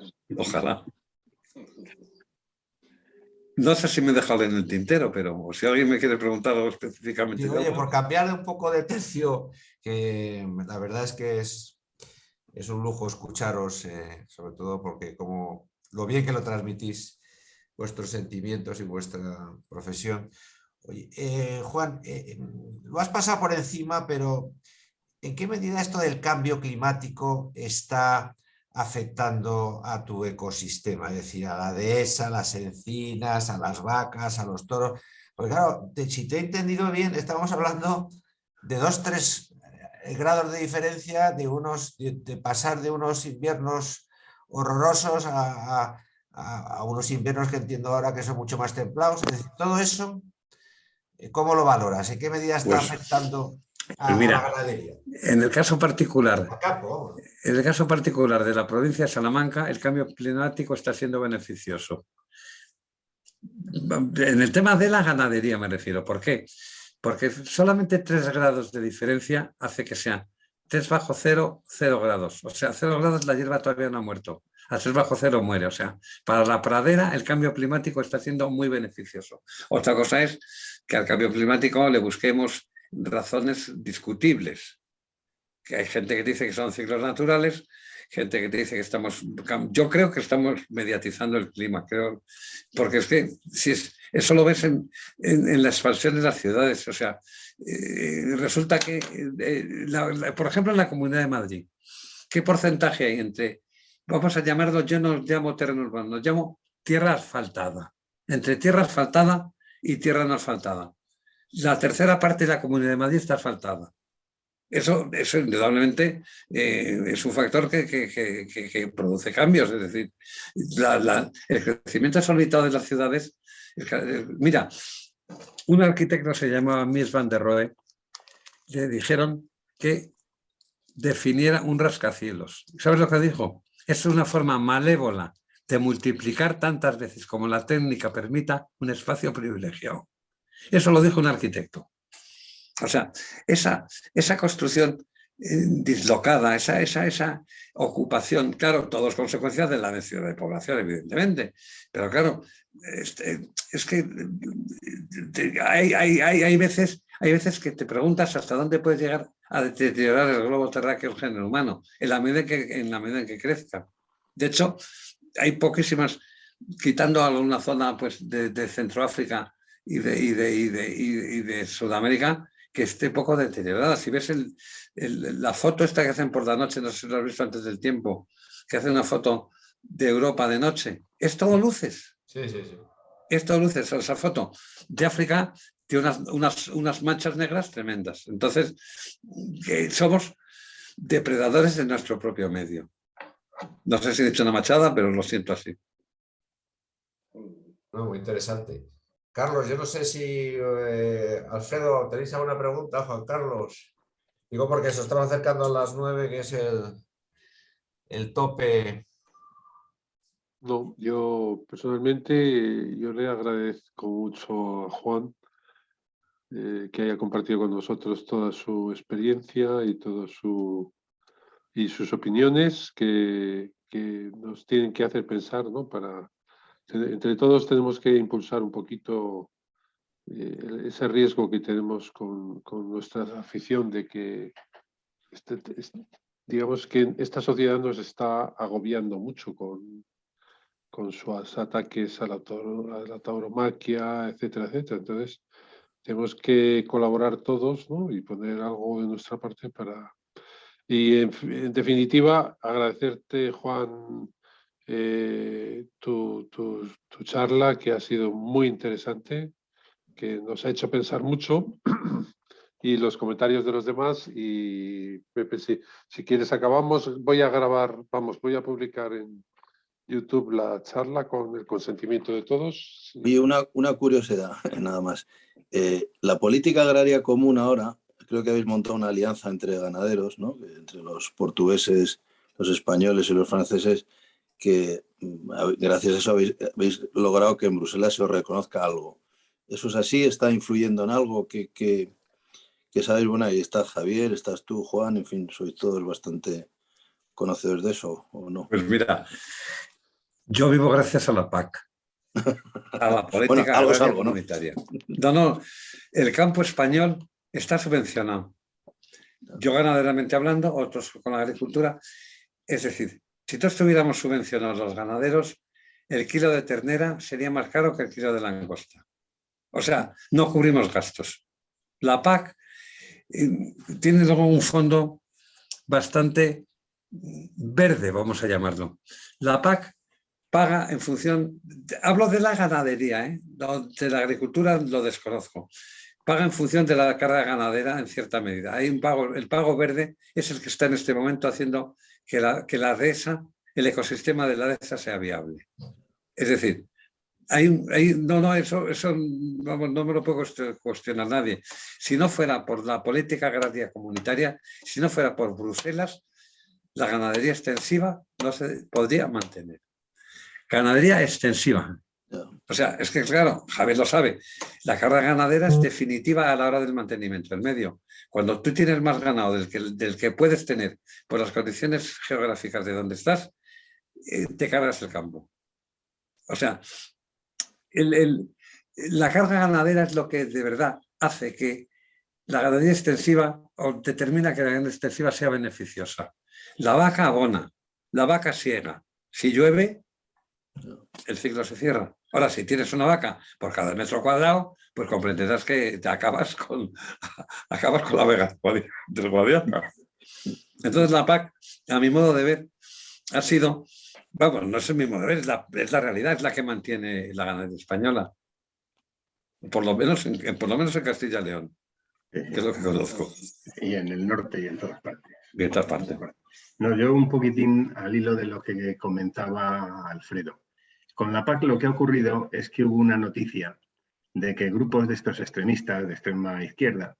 No sé si me he dejado en el tintero, pero si alguien me quiere preguntar algo específicamente... Digo, oye, por cambiar un poco de tercio, que la verdad es que es un lujo escucharos, sobre todo porque como lo bien que lo transmitís, vuestros sentimientos y vuestra profesión. Oye, Juan, lo has pasado por encima, pero ¿en qué medida esto del cambio climático está afectando a tu ecosistema? Es decir, a la dehesa, a las encinas, a las vacas, a los toros. Porque claro, si te he entendido bien, estamos hablando de 2-3 grados de diferencia, de pasar de unos inviernos horrorosos a unos inviernos que entiendo ahora que son mucho más templados. Es decir, todo eso, ¿cómo lo valoras? ¿En qué medida está afectando a la mira, ganadería? en el caso particular de la provincia de Salamanca, el cambio climático está siendo beneficioso. En el tema de la ganadería me refiero. ¿Por qué? Porque solamente 3 grados de diferencia hace que sea 3 bajo 0, 0 grados. O sea, 0 grados la hierba todavía no ha muerto. A 3 bajo 0 muere. O sea, para la pradera el cambio climático está siendo muy beneficioso. Otra cosa es que al cambio climático le busquemos razones discutibles. Que hay gente que dice que son ciclos naturales, gente que te dice que estamos... Yo creo que estamos mediatizando el clima, creo, porque es que si eso lo ves en la expansión de las ciudades. O sea, resulta que, por ejemplo, en la Comunidad de Madrid, ¿qué porcentaje hay entre, vamos a llamarlo, yo no llamo terreno urbano, llamo tierra asfaltada, entre tierra asfaltada y tierra no asfaltada? La tercera parte de la Comunidad de Madrid está asfaltada. Eso indudablemente es un factor que produce cambios. Es decir, el crecimiento exorbitado de las ciudades... Mira, un arquitecto se llamaba Mies van der Rohe, le dijeron que definiera un rascacielos. ¿Sabes lo que dijo? Es una forma malévola de multiplicar tantas veces como la técnica permita un espacio privilegiado. Eso lo dijo un arquitecto. O sea, esa construcción dislocada, esa ocupación, claro, todo es consecuencia de la densidad de población, evidentemente, pero claro, es que hay veces que te preguntas hasta dónde puedes llegar a deteriorar el globo terráqueo del género humano, en la medida en que crezca. De hecho, hay poquísimas, quitando alguna zona pues, de Centroáfrica y de Sudamérica, que esté poco deteriorada. Si ves la foto esta que hacen por la noche, no sé si lo has visto antes del tiempo, que hacen una foto de Europa de noche, es todo luces. Sí. Es todo luces. Esa foto de África tiene unas manchas negras tremendas. Entonces, somos depredadores de nuestro propio medio. No sé si he dicho una machada, pero lo siento así. No, muy interesante. Carlos, yo no sé si Alfredo, ¿tenéis alguna pregunta, Juan Carlos? Digo porque se están acercando a las 9, que es el tope. No, yo personalmente yo le agradezco mucho a Juan que haya compartido con nosotros toda su experiencia y sus opiniones que nos tienen que hacer pensar, ¿no? Entre todos tenemos que impulsar un poquito ese riesgo que tenemos con nuestra afición de que digamos que esta sociedad nos está agobiando mucho con sus ataques a la tauromaquia, etcétera, etcétera. Entonces, tenemos que colaborar todos, ¿no? Y poner algo de nuestra parte para... Y en definitiva, agradecerte, Juan, tu charla, que ha sido muy interesante, que nos ha hecho pensar mucho, y los comentarios de los demás. Y Pepe, si quieres acabamos, voy a publicar en YouTube la charla con el consentimiento de todos. Y una curiosidad, nada más. La política agraria común ahora, creo que habéis montado una alianza entre ganaderos, ¿no? Entre los portugueses, los españoles y los franceses, que gracias a eso habéis logrado que en Bruselas se os reconozca algo. ¿Eso es así? ¿Está influyendo en algo que sabéis? Bueno, ahí está Javier, estás tú, Juan, en fin, sois todos bastante conocedores de eso, ¿o no? Pues mira, yo vivo gracias a la PAC, a la política bueno, algo es agraria algo, ¿no? comunitaria. No, el campo español está subvencionado. Yo ganaderamente hablando, otros con la agricultura. Es decir, si todos estuviéramos subvencionados los ganaderos, el kilo de ternera sería más caro que el kilo de langosta. O sea, no cubrimos gastos. La PAC tiene luego un fondo bastante verde, vamos a llamarlo. La PAC paga en función, hablo de la ganadería, de la agricultura lo desconozco, paga en función de la carga ganadera en cierta medida. Hay un pago, el pago verde es el que está en este momento haciendo que la dehesa, el ecosistema de la dehesa sea viable. Es decir, eso vamos, no me lo puede cuestionar nadie. Si no fuera por la política agraria comunitaria, si no fuera por Bruselas, la ganadería extensiva no se podría mantener. Ganadería extensiva. O sea, es que claro, Javier lo sabe, la carga ganadera es definitiva a la hora del mantenimiento del medio. Cuando tú tienes más ganado del que puedes tener por las condiciones geográficas de donde estás, te cargas el campo. O sea, la carga ganadera es lo que de verdad hace que la ganadería extensiva o determina que la ganadería extensiva sea beneficiosa. La vaca abona, la vaca siega. Si llueve, el ciclo se cierra. Ahora, si tienes una vaca por cada metro cuadrado, pues comprenderás que te acabas con la vega del Guadiana. Entonces la PAC, a mi modo de ver, ha sido, vamos, no es el mismo de ver, es la realidad, es la que mantiene la ganadería española. Por lo menos en Castilla y León, que es lo que conozco. Y en el norte y en todas partes. Y en todas partes. No, yo un poquitín al hilo de lo que comentaba Alfredo. Con la PAC lo que ha ocurrido es que hubo una noticia de que grupos de estos extremistas de extrema izquierda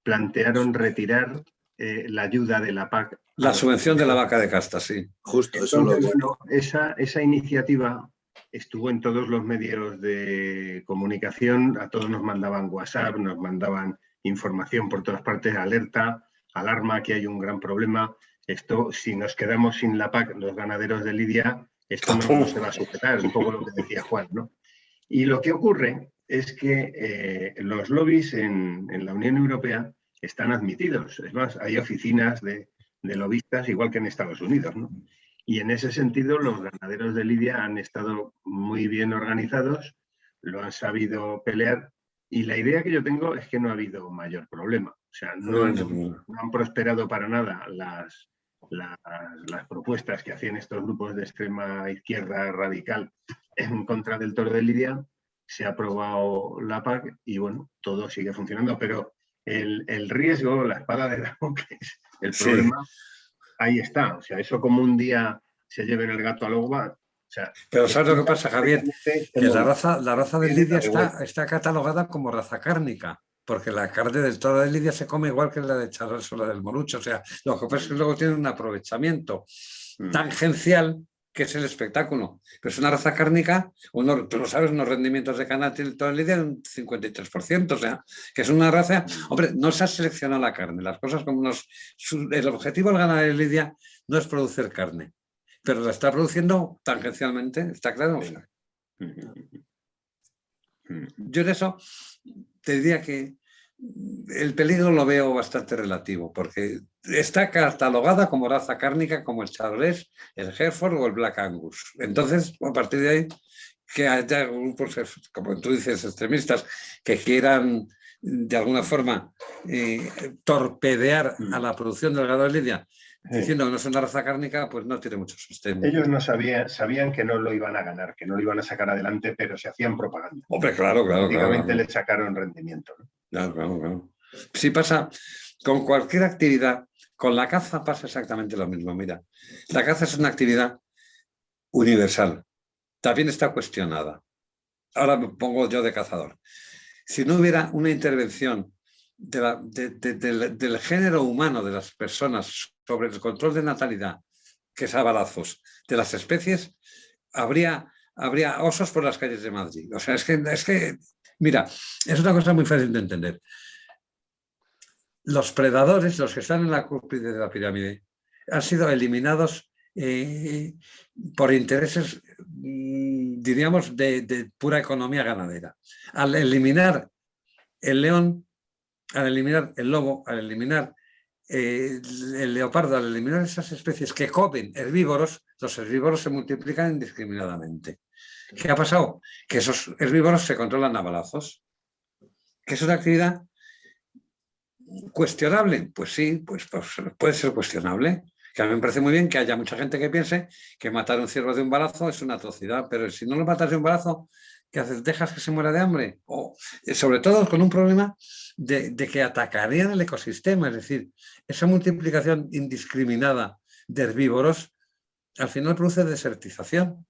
plantearon retirar la ayuda de la PAC. La subvención de la vaca de casta, sí. Justo, eso entonces, bueno, esa iniciativa estuvo en todos los medios de comunicación, a todos nos mandaban WhatsApp, nos mandaban información por todas partes, alerta, alarma, que hay un gran problema. Esto, si nos quedamos sin la PAC, los ganaderos de Lidia, esto no se va a sujetar, un poco lo que decía Juan, ¿no? Y lo que ocurre es que los lobbies en la Unión Europea están admitidos. Es más, hay oficinas de lobistas, igual que en Estados Unidos, ¿no? Y en ese sentido, los ganaderos de Lidia han estado muy bien organizados, lo han sabido pelear, y la idea que yo tengo es que no ha habido mayor problema. O sea, no han prosperado para nada las propuestas que hacían estos grupos de extrema izquierda radical en contra del toro de Lidia. Se ha aprobado la PAC y bueno, todo sigue funcionando, pero el riesgo, la espada de Damocles, el problema, ahí está. O sea, eso como un día se lleven el gato al agua. O sea, pero ¿sabes lo que pasa, Javier? Que la raza de Lidia está catalogada como raza cárnica, porque la carne del toro de Lidia se come igual que la de Charles o la del Morucho. O sea, lo que pasa es que luego tiene un aprovechamiento tangencial, que es el espectáculo. Pero es una raza cárnica, tú lo sabes, unos rendimientos de canal tiene el toro de Lidia de un 53%, o sea, que es una raza... Hombre, no se ha seleccionado la carne, las cosas como el objetivo del ganadero de Lidia no es producir carne, pero la está produciendo tangencialmente, ¿está claro? O sea, yo en eso te diría que el peligro lo veo bastante relativo, porque está catalogada como raza cárnica, como el charolés, el Hereford o el Black Angus. Entonces, a partir de ahí, que haya grupos, como tú dices, extremistas, que quieran de alguna forma torpedear a la producción del ganado de lidia, diciendo que no es una raza cárnica, pues no tiene mucho sostén. Ellos no sabían que no lo iban a ganar, que no lo iban a sacar adelante, pero se hacían propaganda. Hombre, claro. Prácticamente le sacaron rendimiento, ¿no? Claro. Sí pasa con cualquier actividad, con la caza pasa exactamente lo mismo. Mira, la caza es una actividad universal, también está cuestionada. Ahora me pongo yo de cazador. Si no hubiera una intervención del género humano, de las personas, sobre el control de natalidad, que es a balazos, de las especies, habría osos por las calles de Madrid. O sea, es que, mira, es una cosa muy fácil de entender. Los predadores, los que están en la cúspide de la pirámide, han sido eliminados por intereses, diríamos, de pura economía ganadera. Al eliminar el león, al eliminar el lobo, al eliminar el leopardo, al eliminar esas especies que comen herbívoros, los herbívoros se multiplican indiscriminadamente. ¿Qué ha pasado? Que esos herbívoros se controlan a balazos. ¿Que es una actividad cuestionable? Pues sí, pues puede ser cuestionable. Que a mí me parece muy bien que haya mucha gente que piense que matar un ciervo de un balazo es una atrocidad, pero si no lo matas de un balazo, ¿qué haces? ¿Dejas que se muera de hambre? O, sobre todo con un problema de que atacarían el ecosistema, es decir, esa multiplicación indiscriminada de herbívoros al final produce desertización.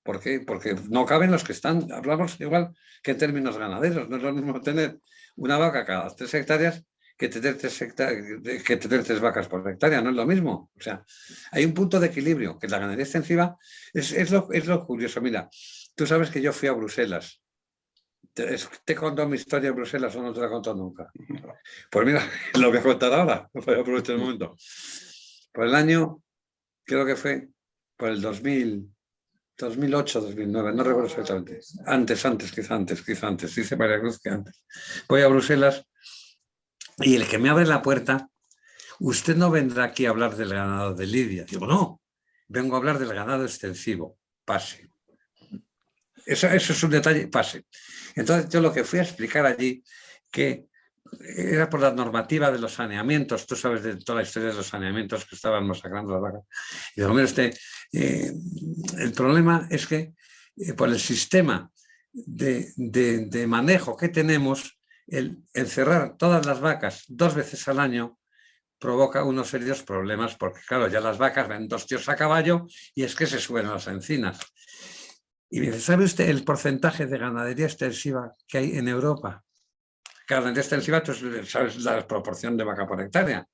¿Por qué? Porque no caben los que están, hablamos igual que en términos ganaderos, no es lo mismo tener una vaca cada 3 hectáreas que tener 3 vacas por hectárea, no es lo mismo. O sea, hay un punto de equilibrio, que la ganadería extensiva es lo curioso. Mira, tú sabes que yo fui a Bruselas. ¿Te he contado mi historia en Bruselas o no te la he contado nunca? Pues mira, lo voy a contar ahora, voy a aprovechar el momento. Por el año, creo que fue por el 2008, 2009, no recuerdo exactamente. Quizá antes. Dice María Cruz que antes. Voy a Bruselas y el que me abre la puerta, usted no vendrá aquí a hablar del ganado de lidia. Digo, no, vengo a hablar del ganado extensivo. Pase. Eso es un detalle, pase. Entonces yo lo que fui a explicar allí, que era por la normativa de los saneamientos, tú sabes de toda la historia de los saneamientos que estaban masacrando las vacas. Y digo, mira el problema es que por el sistema de manejo que tenemos, el encerrar todas las vacas 2 veces al año provoca unos serios problemas, porque claro, ya las vacas ven 2 tíos a caballo y es que se suben a las encinas. Y me dice, ¿sabe usted el porcentaje de ganadería extensiva que hay en Europa? Ganadería extensiva, tú sabes la proporción de vaca por hectárea.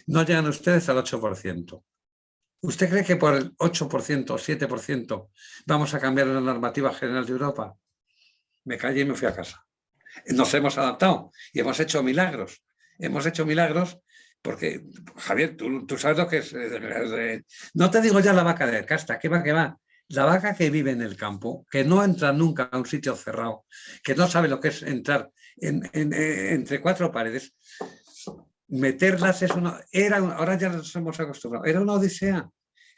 No llegan ustedes al 8%. ¿Usted cree que por el 8% o 7% vamos a cambiar la normativa general de Europa? Me callé y me fui a casa. Nos hemos adaptado y hemos hecho milagros. Hemos hecho milagros porque, Javier, tú sabes lo que es. No te digo ya la vaca de casta, ¿qué va? La vaca que vive en el campo, que no entra nunca a un sitio cerrado, que no sabe lo que es entrar entre 4 paredes, meterlas es ahora ya nos hemos acostumbrado, era una odisea.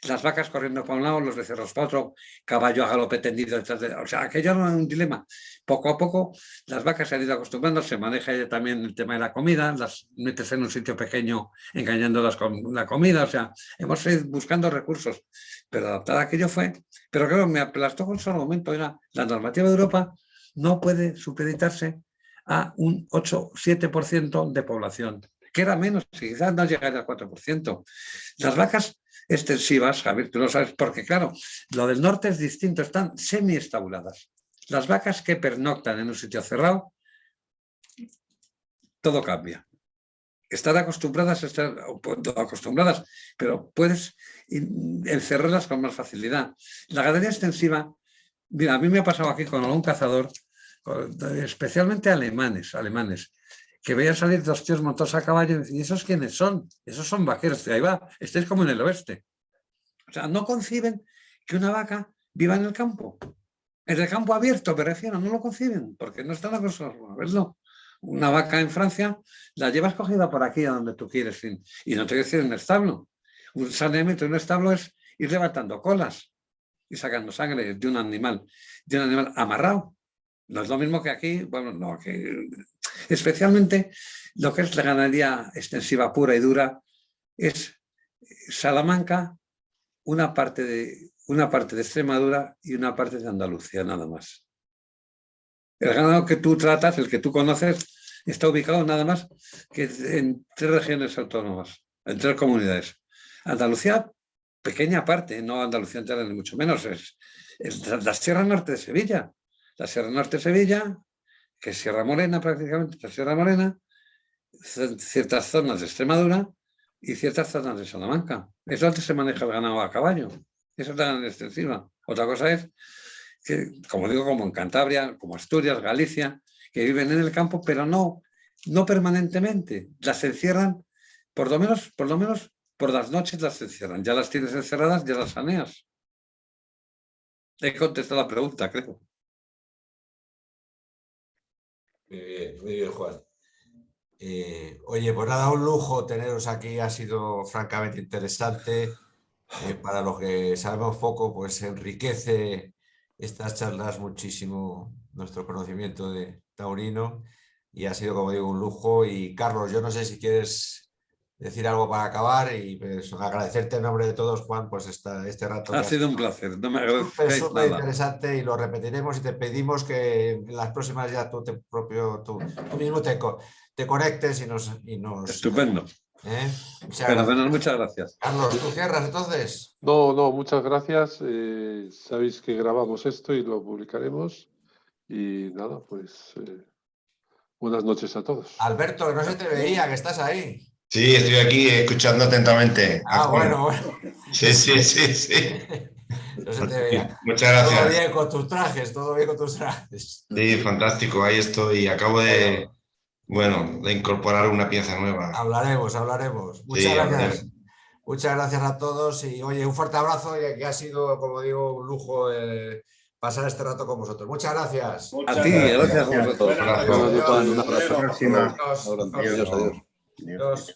Las vacas corriendo para un lado, los becerros para otro, caballo a galope tendido detrás o sea, aquello no era un dilema. Poco a poco las vacas se han ido acostumbrando, se maneja ya también el tema de la comida, las metes en un sitio pequeño engañándolas con la comida, o sea, hemos ido buscando recursos, pero adaptar aquello fue. Pero claro, me aplastó con su argumento, era la normativa de Europa no puede supeditarse a un 8-7% de población, que era menos, quizás no llegaría al 4%. Las vacas extensivas, Javier, tú lo sabes, porque claro, lo del norte es distinto, están semiestabuladas. Las vacas que pernoctan en un sitio cerrado, todo cambia. Están acostumbradas, pero puedes encerrarlas con más facilidad. La ganadería extensiva, mira, a mí me ha pasado aquí con algún cazador, especialmente alemanes, que veían salir 2 tíos montados a caballo y ¿esos quiénes son? Esos son vaqueros, ahí va, estáis como en el oeste. O sea, no conciben que una vaca viva en el campo abierto, me refiero, no lo conciben, porque no están acostumbrados a verlo. una vaca en Francia, la llevas cogida por aquí a donde tú quieres y no te quiero decir en un establo. Un saneamiento en un establo es ir levantando colas y sacando sangre de un animal amarrado. No es lo mismo que aquí, bueno, no, que especialmente lo que es la ganadería extensiva pura y dura es Salamanca, una parte de Extremadura y una parte de Andalucía, nada más. El ganado que tú tratas, el que tú conoces, está ubicado nada más que en 3 regiones autónomas, en 3 comunidades. Andalucía, pequeña parte, no Andalucía entera ni mucho menos, es la Sierra Norte de Sevilla. La Sierra Norte de Sevilla, que es Sierra Morena prácticamente, la Sierra Morena, ciertas zonas de Extremadura y ciertas zonas de Salamanca. Es donde se maneja el ganado a caballo. Eso es la ganadería extensiva. Otra cosa es que, como digo, como en Cantabria, como Asturias, Galicia, que viven en el campo, pero no permanentemente. Las encierran, por lo menos por las noches las encierran. Ya las tienes encerradas, ya las saneas. He contestado la pregunta, creo. Muy bien, Juan. Oye, pues nada, un lujo teneros aquí, ha sido francamente interesante. Para los que sabemos poco, pues enriquece estas charlas muchísimo nuestro conocimiento de taurino y ha sido, como digo, un lujo. Y Carlos, yo no sé si quieres decir algo para acabar y pues, agradecerte en nombre de todos, Juan, pues este rato. Ha sido un placer, no me agradezcáis súper nada. interesante y lo repetiremos y te pedimos que en las próximas ya tú mismo te conectes y nos Estupendo. Muchas gracias. Carlos, ¿tú cierras entonces? No, muchas gracias. Sabéis que grabamos esto y lo publicaremos. Y nada, pues buenas noches a todos. Alberto, que no se te veía, que estás ahí. Sí, estoy aquí escuchando atentamente. Bueno. Sí. No se te veía. Muchas gracias. Todo bien con tus trajes, Sí, fantástico, ahí estoy. Acabo de incorporar una pieza nueva. Hablaremos. Muchas gracias. Muchas gracias a todos y oye, un fuerte abrazo y que ha sido, como digo, un lujo pasar este rato con vosotros. Muchas gracias. A ti, gracias a vosotros. Un abrazo. Adiós.